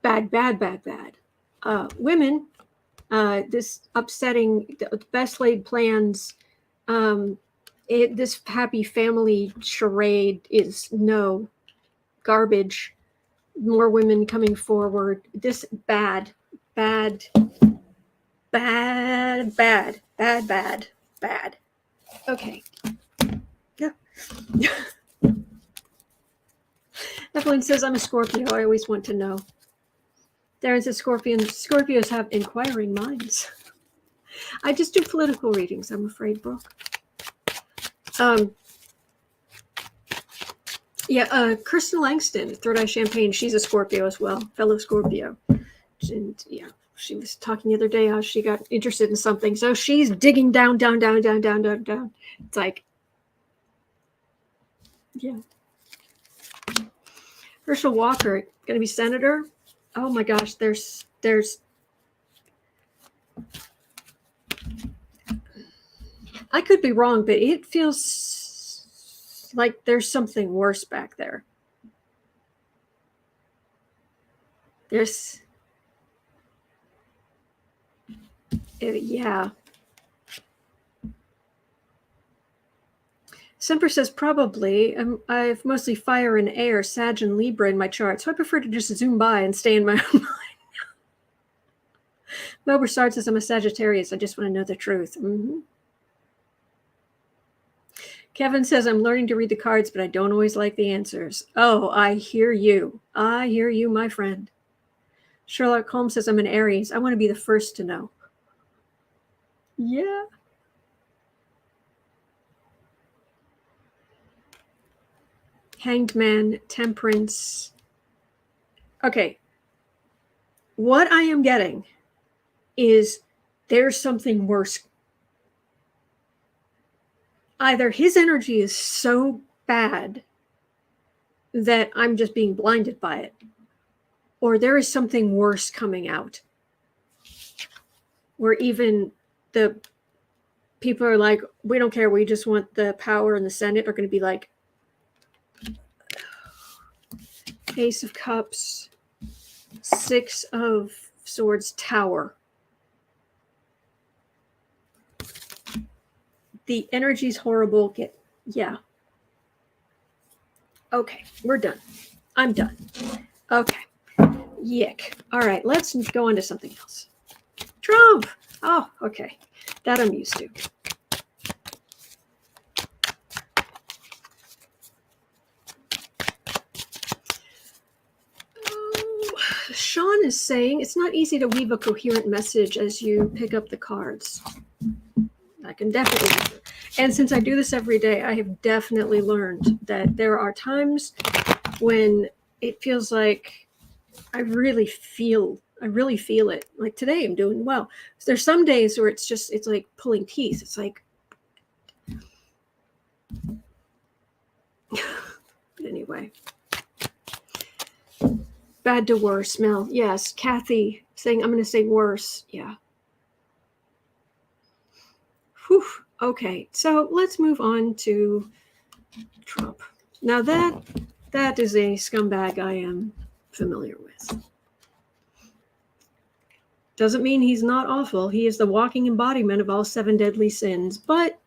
bad. Women, this upsetting, the best laid plans, this happy family charade is no garbage. More women coming forward. This bad. Okay. Yeah. Evelyn says, I'm a Scorpio. I always want to know. Darren says, Scorpios have inquiring minds. I just do political readings, I'm afraid, Brooke. Kristen Langston, Third Eye Champagne, she's a Scorpio as well, fellow Scorpio. And yeah, she was talking the other day how she got interested in something. So she's digging down. It's like, yeah. Herschel Walker, going to be senator? Oh my gosh, there's I could be wrong, but it feels like there's something worse back there. Yeah. Semper says, probably. I have mostly fire and air, Sag and Libra in my chart, so I prefer to just zoom by and stay in my own mind. Mo Broussard says, I'm a Sagittarius. I just want to know the truth. Mm-hmm. Kevin says, I'm learning to read the cards, but I don't always like the answers. Oh, I hear you. I hear you, my friend. Sherlock Holmes says, I'm an Aries. I want to be the first to know. Yeah. Hanged Man, Temperance. Okay. What I am getting is there's something worse. Either his energy is so bad that I'm just being blinded by it, or there is something worse coming out where even the people are like, we don't care, we just want the power in the Senate, are going to be like, Ace of Cups, 6 of Swords, Tower. The energy's horrible. Yeah. Okay, we're done. I'm done. Okay. Yick. All right, let's go on to something else. Trump. Oh, okay. That I'm used to. Sean is saying it's not easy to weave a coherent message as you pick up the cards. I can definitely. And since I do this every day, I have definitely learned that there are times when it feels like I really feel it. Like today I'm doing well. There's some days where it's like pulling teeth. It's like, but anyway. Bad to worse, Mel. Yes. Kathy saying, I'm going to say worse. Yeah. Whew. Okay. So let's move on to Trump. Now that is a scumbag I am familiar with. Doesn't mean he's not awful. He is the walking embodiment of all 7 deadly sins, but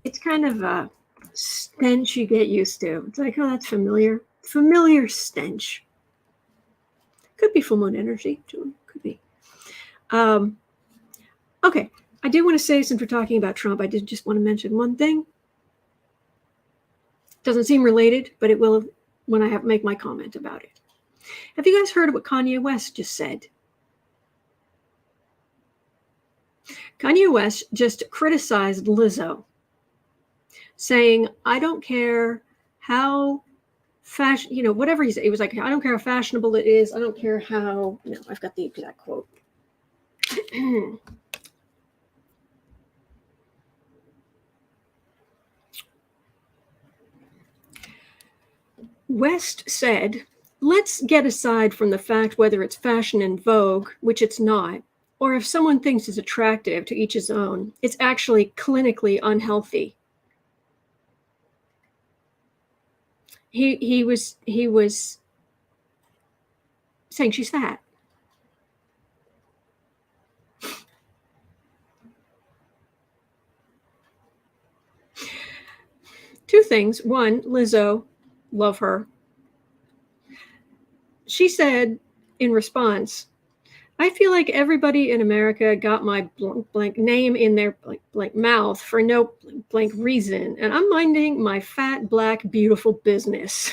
it's kind of a stench you get used to. It's like, oh, that's familiar. Familiar stench. Could be full moon energy, too. Could be. Okay. I did want to say, since we're talking about Trump, I did just want to mention one thing. Doesn't seem related, but it will when I make my comment about it. Have you guys heard what Kanye West just said? Kanye West just criticized Lizzo, saying, I don't care how fashion, whatever he said. He was like, I don't care how fashionable it is. I don't care how, no, I've got the exact quote. West said, let's get aside from the fact whether it's fashion in vogue, which it's not, or if someone thinks it's attractive, to each his own. It's actually clinically unhealthy. He was saying she's fat. Two things. One, Lizzo, love her. She said in response, I feel like everybody in America got my blank name in their blank mouth for no blank reason, and I'm minding my fat, black, beautiful business.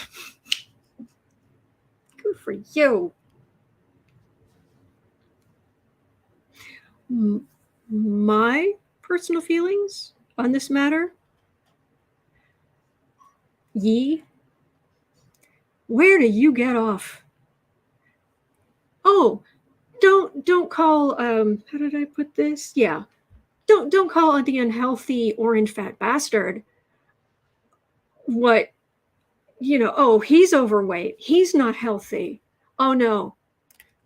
Good for you. My personal feelings on this matter? Where do you get off? Oh, don't call how did I put this? Yeah. Don't call the unhealthy orange fat bastard what oh, he's overweight. He's not healthy. Oh no.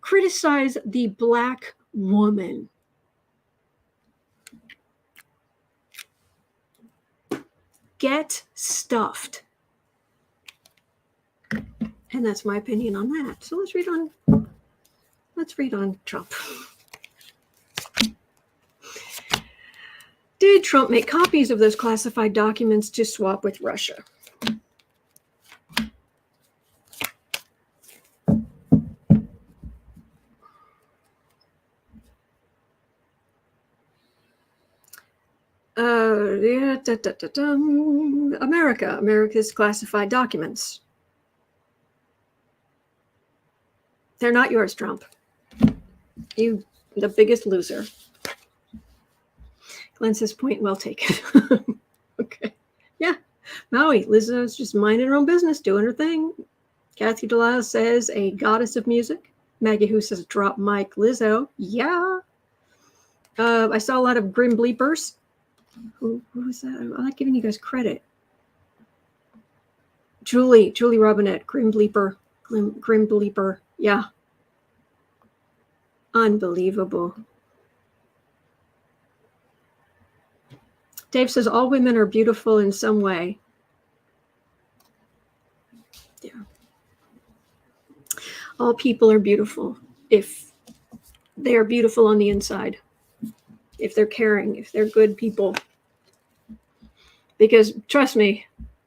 Criticize the black woman. Get stuffed. And that's my opinion on that. So let's read on Trump. Did Trump make copies of those classified documents to swap with Russia? America's classified documents. They're not yours, Trump. You, the biggest loser. Glenn says, point well taken. Okay. Yeah. Maui, Lizzo's just minding her own business, doing her thing. Kathy Delisle says, a goddess of music. Maggie Who says, drop mic, Lizzo. Yeah. I saw a lot of grim bleepers. Who was that? I'm not giving you guys credit. Julie Robinette, grim bleeper. Yeah. Unbelievable. Dave says all women are beautiful in some way. Yeah. All people are beautiful if they are beautiful on the inside. If they're caring, if they're good people. Because trust me,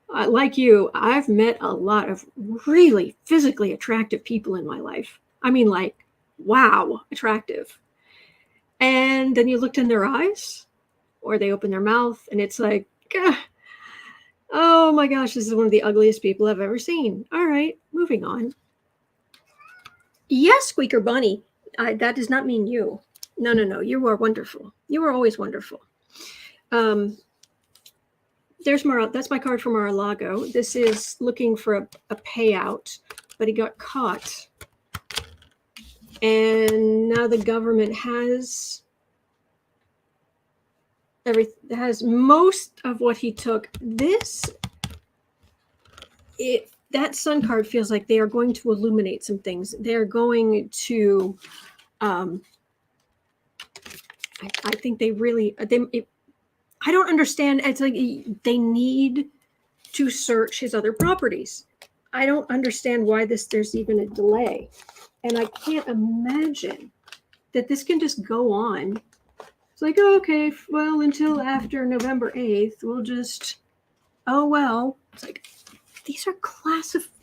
like you, I've met a lot of really physically attractive people in my life. I mean, like, wow, attractive. And then you looked in their eyes, or they open their mouth, and it's like, oh my gosh, this is one of the ugliest people I've ever seen. All right, moving on. Yes, Squeaker Bunny. That does not mean you. No. You are wonderful. You are always wonderful. There's that's my card from Mar-a-Lago. This is looking for a payout, but he got caught. And now the government has most of what he took. That sun card feels like they are going to illuminate some things. They're going to I think they really I don't understand. It's like they need to search his other properties. I don't understand why there's even a delay. And I can't imagine that this can just go on. It's like, oh, okay, well, until after November 8th, we'll just, oh, well. It's like, these are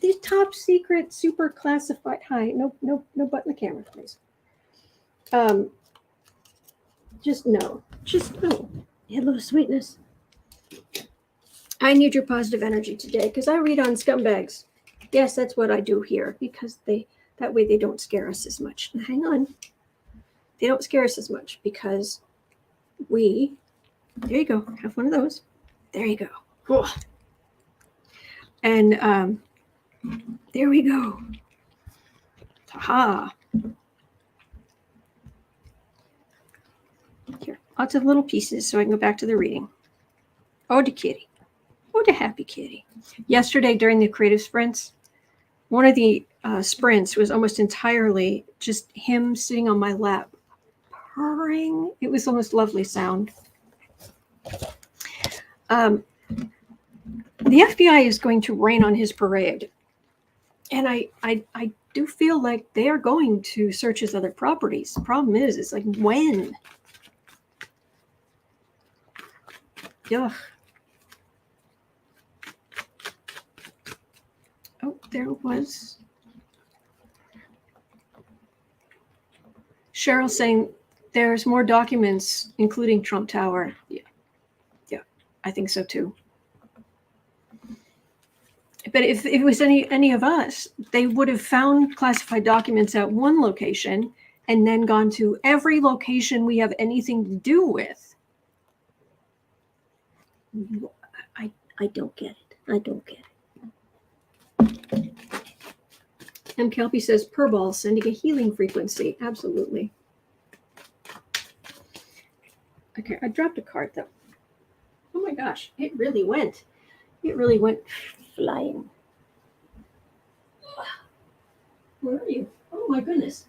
these top secret, super classified. Hi, no, butt in the camera, please. Just no. Hello, sweetness. I need your positive energy today because I read on scumbags. Yes, that's what I do here because that way they don't scare us as much. Hang on. They don't scare us as much because there you go, have one of those. There you go. Cool. And there we go. Ta-ha. Here, lots of little pieces so I can go back to the reading. Oh, the kitty. Oh, the happy kitty. Yesterday during the creative sprints, one of the sprints was almost entirely just him sitting on my lap, purring. It was the most lovely sound. The FBI is going to rain on his parade. And I do feel like they are going to search his other properties. The problem is, it's like, when? Yuck. Oh, there was Cheryl saying there's more documents, including Trump Tower. Yeah, I think so too. But if it was any of us, they would have found classified documents at one location and then gone to every location we have anything to do with. I don't get it. I don't get it. M. Kelpie says, per ball, sending a healing frequency. Absolutely. Okay, I dropped a card though. Oh my gosh, it really went. It really went flying. Where are you? Oh my goodness.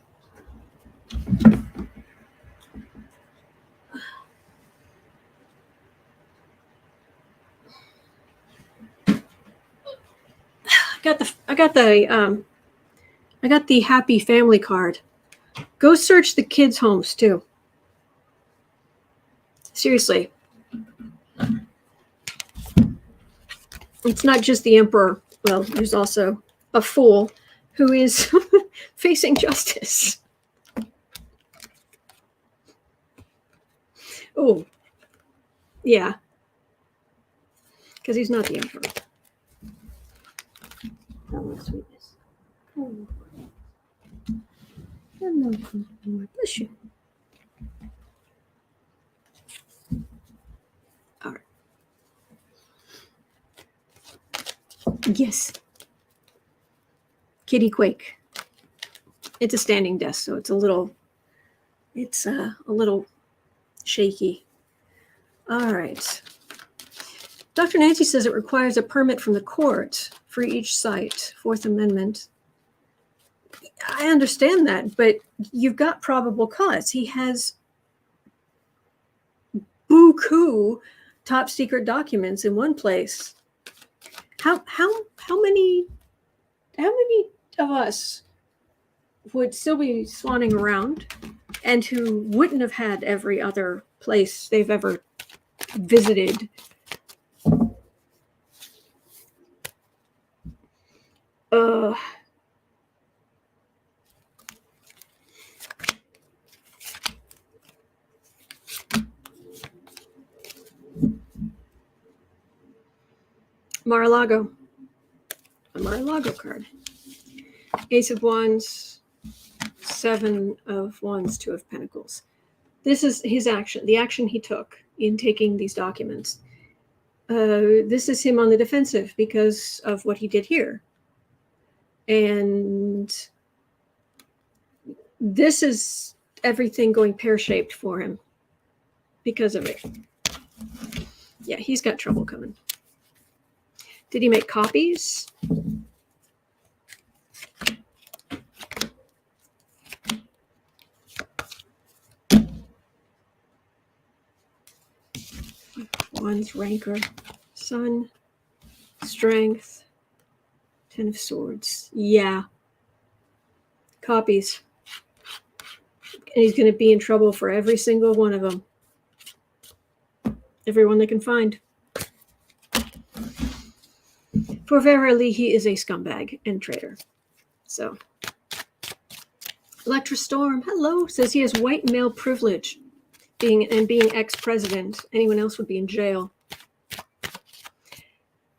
I got the happy family card. Go search the kids' homes too. Seriously. It's not just the emperor. Well, there's also a fool who is facing justice. Oh, yeah. Because he's not the emperor. Oh, my sweetness. Oh. Hello, bless you. All right. Yes. Kitty Quake. It's a standing desk, so it's a little shaky. All right. Dr. Nancy says it requires a permit from the court for each site, Fourth Amendment. I understand that, but you've got probable cause. He has buku top secret documents in one place. How many of us would still be swanning around and who wouldn't have had every other place they've ever visited? Mar-a-Lago. A Mar-a-Lago card. Ace of Wands, Seven of Wands, Two of Pentacles. This is his action, the action he took in taking these documents. This is him on the defensive because of what he did here. And this is everything going pear-shaped for him because of it. Yeah, he's got trouble coming. Did he make copies? One's rancor, Sun, Strength, Ten of Swords. Yeah. Copies. And he's going to be in trouble for every single one of them. Everyone they can find. For verily, he is a scumbag and traitor. So, Electra Storm, hello, says he has white male privilege, being ex-president. Anyone else would be in jail.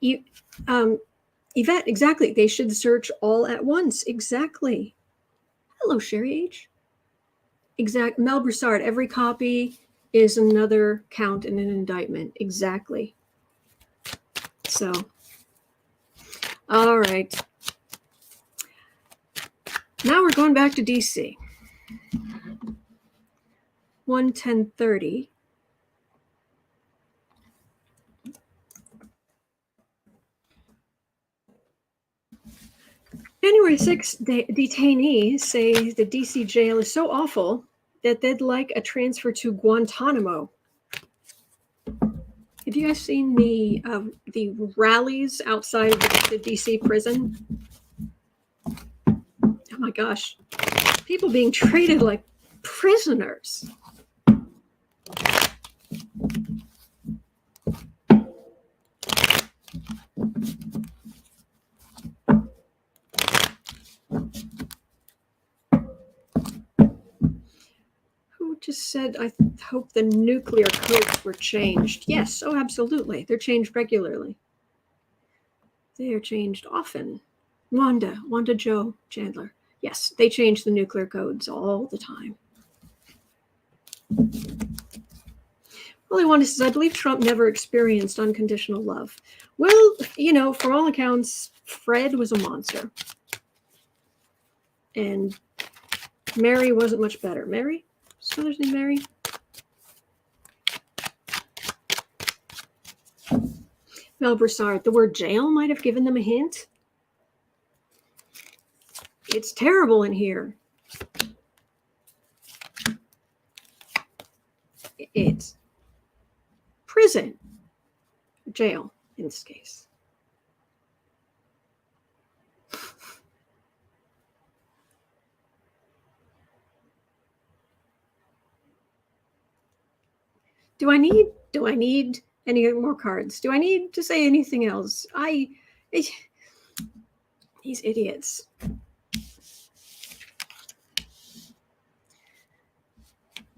Yvette, exactly. They should search all at once. Exactly. Hello, Sherry H. Exact. Mel Broussard, every copy is another count in an indictment. Exactly. So, all right. Now we're going back to DC. 11030. January 6th, detainees say the DC jail is so awful that they'd like a transfer to Guantanamo. Have you guys seen the rallies outside of the DC prison? Oh my gosh. People being treated like prisoners. Who just said, I hope the nuclear codes were changed? Yes, oh, absolutely. They're changed regularly. They are changed often. Wanda Joe Chandler. Yes, they change the nuclear codes all the time. Well, Wanda says, I believe Trump never experienced unconditional love. Well, you know, for all accounts, Fred was a monster. And Mary wasn't much better. Mary? His mother's name Mary? Mel Broussard, the word jail might have given them a hint. It's terrible in here. It's prison. Jail, in this case. Do I need any more cards? Do I need to say anything else? These idiots.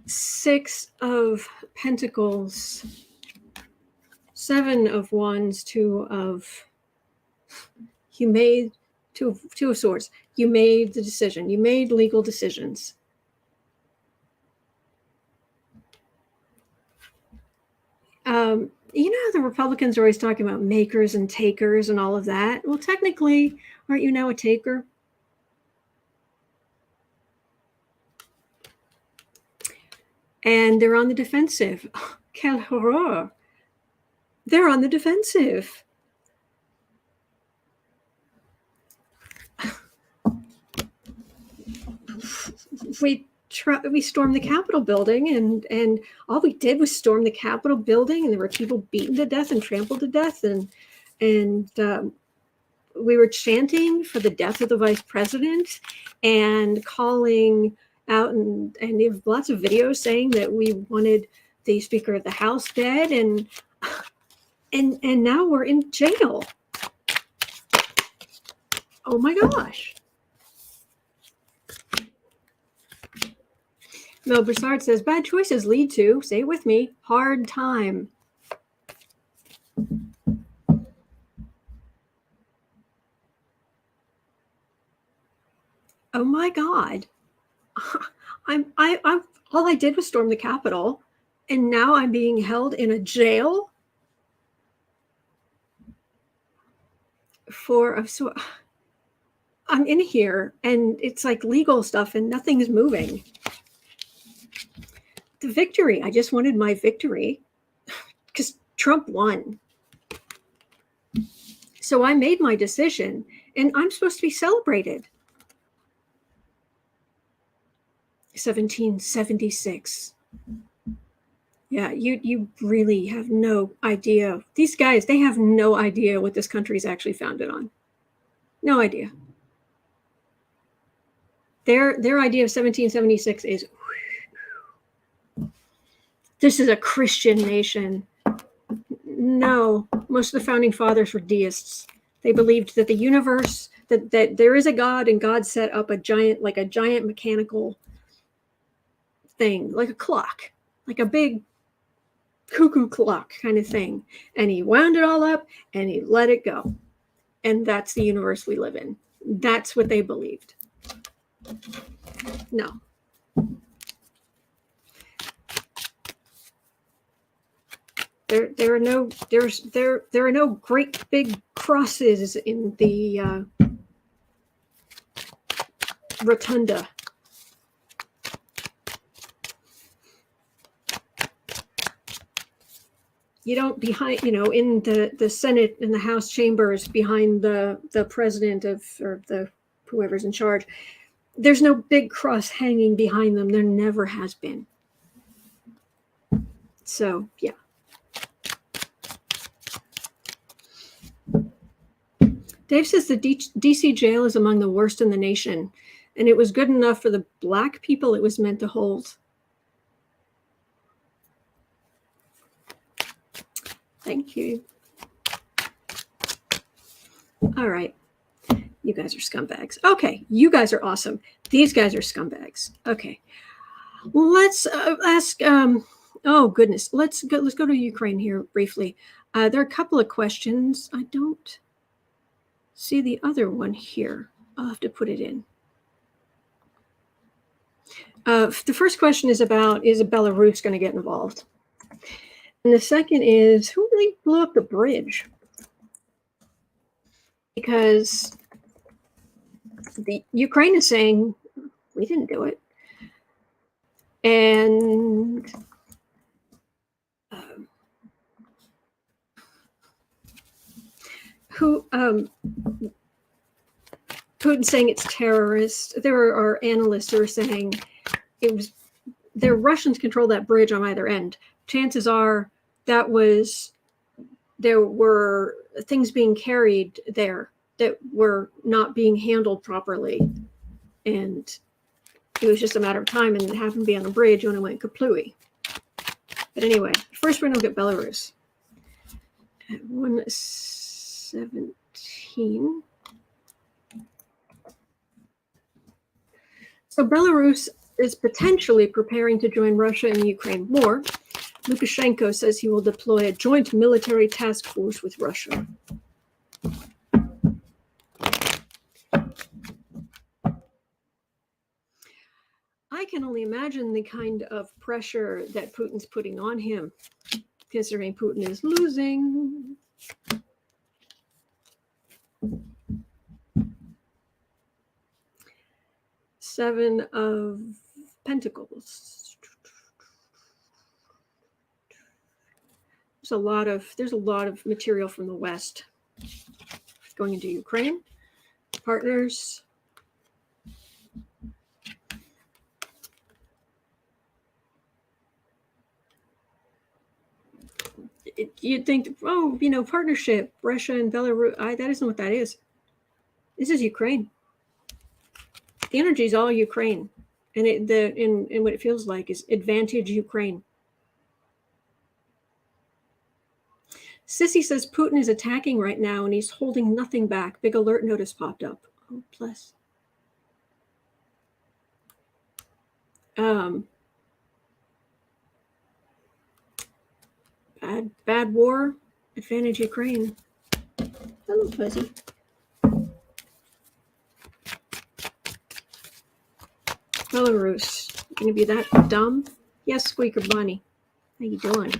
Six of Pentacles, Seven of Wands, Two of Swords. You made the decision. You made legal decisions. You know how the Republicans are always talking about makers and takers and all of that? Well, technically, aren't you now a taker? And they're on the defensive. Quel horror. They're on the defensive. We stormed the Capitol building, and all we did was storm the Capitol building, and there were people beaten to death and trampled to death, and we were chanting for the death of the vice president and calling out, and you have lots of videos saying that we wanted the Speaker of the House dead, and now we're in jail. Oh my gosh. Mel Broussard says, bad choices lead to, say it with me, hard time. Oh my God. All I did was storm the Capitol, and now I'm being held in a jail so I'm in here, and it's like legal stuff, and nothing is moving. The victory. I just wanted my victory because Trump won. So I made my decision, and I'm supposed to be celebrated. 1776. Yeah, you really have no idea. These guys, they have no idea what this country is actually founded on. No idea. Their idea of 1776 is, this is a Christian nation. No, most of the founding fathers were deists. They believed that the universe, that there is a God, and God set up a giant mechanical thing, like a clock, like a big cuckoo clock kind of thing. And he wound it all up and he let it go. And that's the universe we live in. That's what they believed. No. There are no great big crosses in the rotunda. You don't behind, in the Senate and the House chambers behind the president or the whoever's in charge. There's no big cross hanging behind them. There never has been. So, yeah. Dave says the DC jail is among the worst in the nation, and it was good enough for the black people it was meant to hold. Thank you. All right. You guys are scumbags. Okay. You guys are awesome. These guys are scumbags. Okay. Let's ask. Oh, goodness. Let's go to Ukraine here briefly. There are a couple of questions. I don't see the other one here. I'll have to put it in. The first question is about, is Belarus going to get involved? And the second is, who really blew up the bridge? Because the Ukraine is saying, we didn't do it. And Putin's saying it's terrorist. There are analysts who are saying the Russians control that bridge on either end. Chances are there were things being carried there that were not being handled properly. And it was just a matter of time, and it happened to be on the bridge when it went kaplooey. But anyway, first we're going to look at Belarus. At 117. So Belarus is potentially preparing to join Russia in the Ukraine war. Lukashenko says he will deploy a joint military task force with Russia. I can only imagine the kind of pressure that Putin's putting on him, considering Putin is losing. Seven of Pentacles. There's a lot of material from the West going into Ukraine. Partners. You'd think, partnership, Russia and Belarus. That isn't what that is. This is Ukraine. The energy is all Ukraine, and what it feels like is advantage Ukraine. Sissy says Putin is attacking right now, and he's holding nothing back. Big alert notice popped up. Oh, plus. Bad war, advantage Ukraine. Hello, Fuzzy. Belarus, you gonna be that dumb? Yes, Squeaker Bunny. How you doing?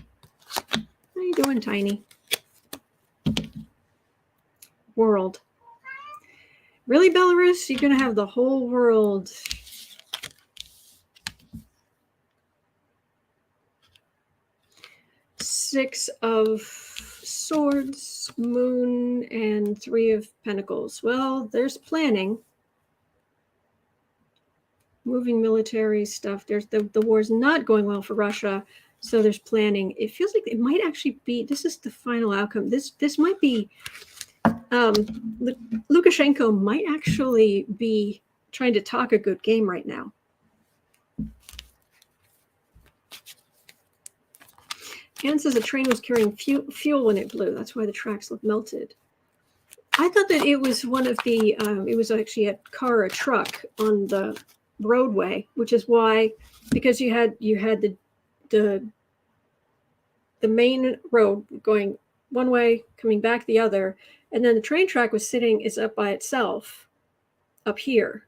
How you doing, Tiny? World. Really, Belarus? You're gonna have the whole world. Six of Swords, Moon, and Three of Pentacles. Well, there's planning. Moving military stuff. There's the war's not going well for Russia, so there's planning. It feels like it might actually be. This is the final outcome. This might be. Lukashenko might actually be trying to talk a good game right now. Anne says a train was carrying fuel when it blew. That's why the tracks look melted. I thought that it was one of the. It was actually a car or a truck on the roadway, which is why, because you had the the main road going one way, coming back the other, and then the train track is up by itself up here.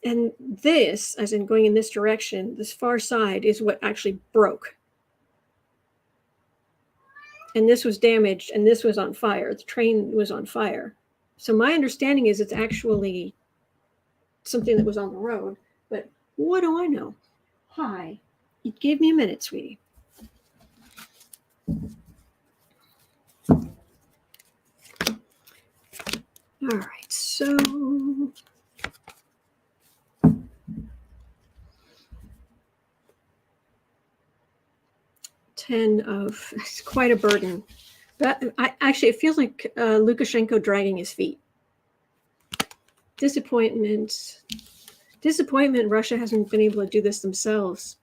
And this, as in going in this direction, this far side is what actually broke. And this was damaged, and this was on fire. The train was on fire. So my understanding is it's actually something that was on the road. But what do I know? Hi. You gave me a minute, sweetie. All right, so it's quite a burden. But actually, it feels like Lukashenko dragging his feet. Disappointment. Russia hasn't been able to do this themselves.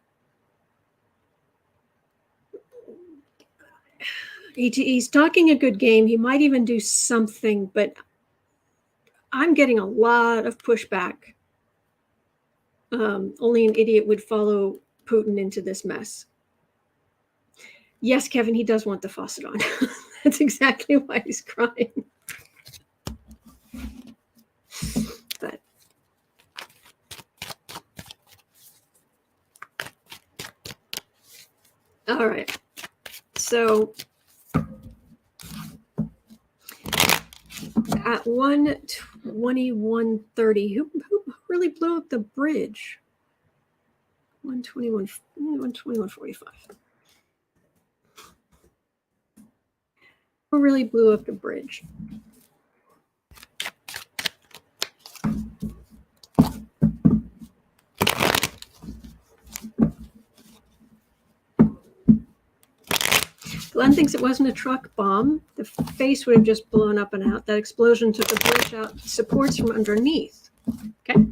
He's talking a good game. He might even do something, but I'm getting a lot of pushback. Only an idiot would follow Putin into this mess. Yes, Kevin, he does want the faucet on. That's exactly why he's crying. But all right. So at 1:21:30, who really blew up the bridge? 1:21:45. Who really blew up the bridge? Glenn thinks it wasn't a truck bomb. The face would have just blown up and out. That explosion took the bridge out, supports from underneath. Okay.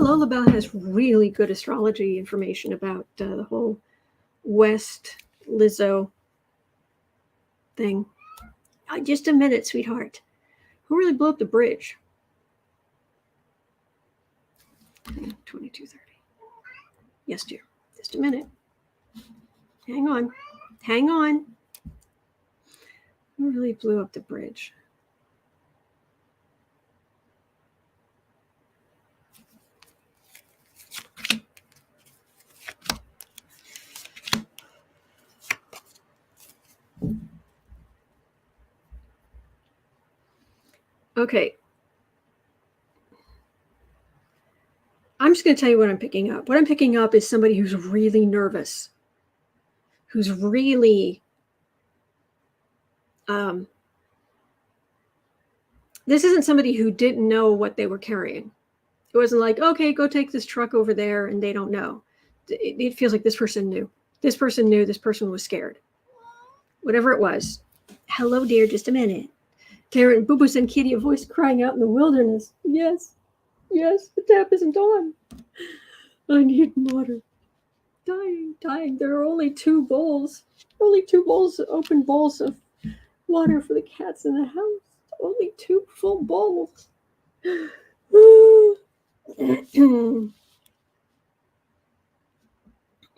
Lola Bell has really good astrology information about the whole West Lizzo thing. Just a minute, sweetheart. Who really blew up the bridge? 22:30. Yes, dear. Just a minute. Hang on. Who really blew up the bridge? Okay. I'm just going to tell you what I'm picking up. What I'm picking up is somebody who's really nervous, who's really this isn't somebody who didn't know what they were carrying. It wasn't like, okay, go take this truck over there, and they don't know. It feels like this person knew. This person knew. This person was scared. Whatever it was. Hello, dear. Just a minute. Tara and Boo-Boo sent Kitty a voice crying out in the wilderness. Yes, the tap isn't on. I need water. Dying. There are only two bowls. Open bowls of water for the cats in the house. Only 2 full bowls.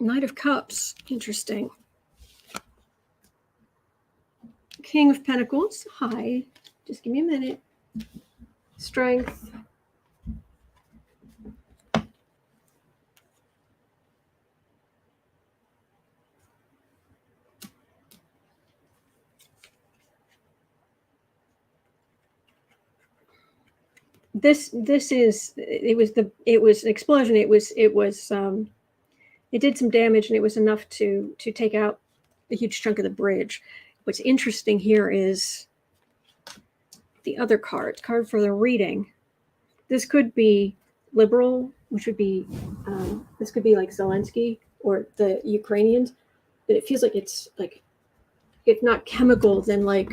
Knight of Cups. Interesting. King of Pentacles. Hi. Just give me a minute. Strength. This is it was an explosion. It did some damage, and it was enough to take out a huge chunk of the bridge. What's interesting here is the other card for the reading. This could be liberal, which would be this could be like Zelensky or the Ukrainians, but it feels like it's like, if not chemical, then like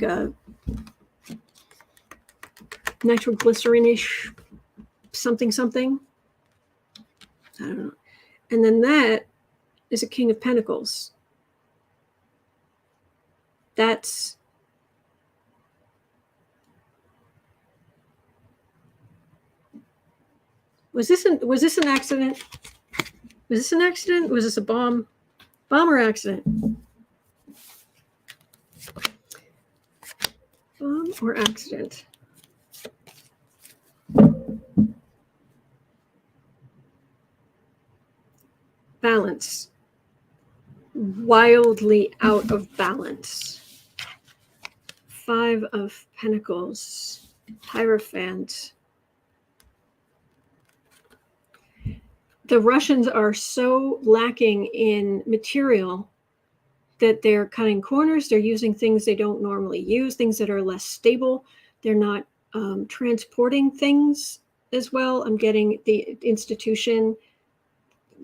nitroglycerin-ish something. I don't know. And then that is a King of Pentacles. That's Was this an accident? Was this an accident? Was this a bomb? Bomb or accident? Bomb or accident? Balance. Wildly out of balance. 5 of Pentacles. Hierophant. The Russians are so lacking in material that they're cutting corners. They're using things they don't normally use, things that are less stable. They're not transporting things as well. I'm getting the institution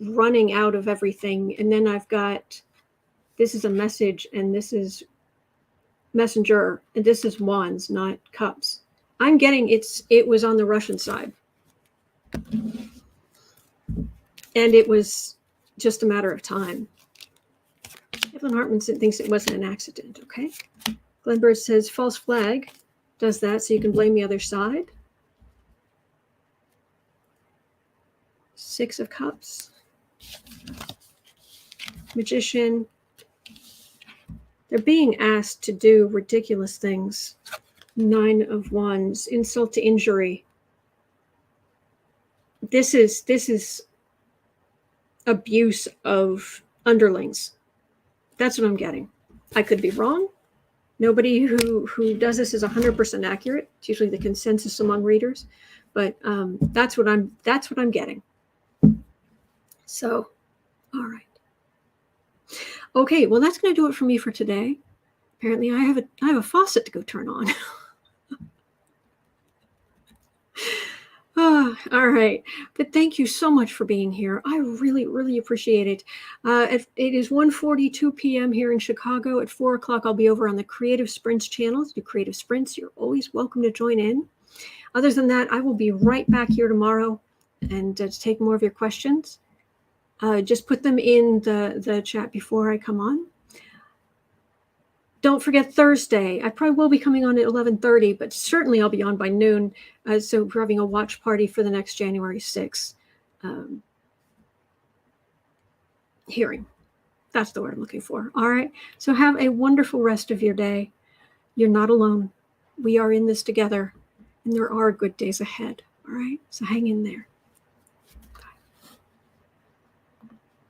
running out of everything. And then I've got, this is a message, and this is messenger, and this is wands, not cups. I'm getting it was on the Russian side. And it was just a matter of time. Evelyn Hartman thinks it wasn't an accident, okay? Glenn Bird says false flag does that so you can blame the other side. 6 of Cups. Magician. They're being asked to do ridiculous things. 9 of Wands. Insult to injury. This is abuse of underlings. That's what I'm getting. I could be wrong. Nobody who does this is 100% accurate. It's usually the consensus among readers, but that's what I'm getting. So, all right. Okay, well, that's going to do it for me for today. Apparently, I have a faucet to go turn on. All right. But thank you so much for being here. I really, really appreciate it. It is 1:42 p.m. here in Chicago. At 4 o'clock, I'll be over on the Creative Sprints channel. To do Creative Sprints, you're always welcome to join in. Other than that, I will be right back here tomorrow and to take more of your questions. Just put them in the chat before I come on. Don't forget Thursday. I probably will be coming on at 11:30, but certainly I'll be on by noon. So we're having a watch party for the next January 6th hearing. That's the word I'm looking for. All right. So have a wonderful rest of your day. You're not alone. We are in this together, and there are good days ahead. All right. So hang in there.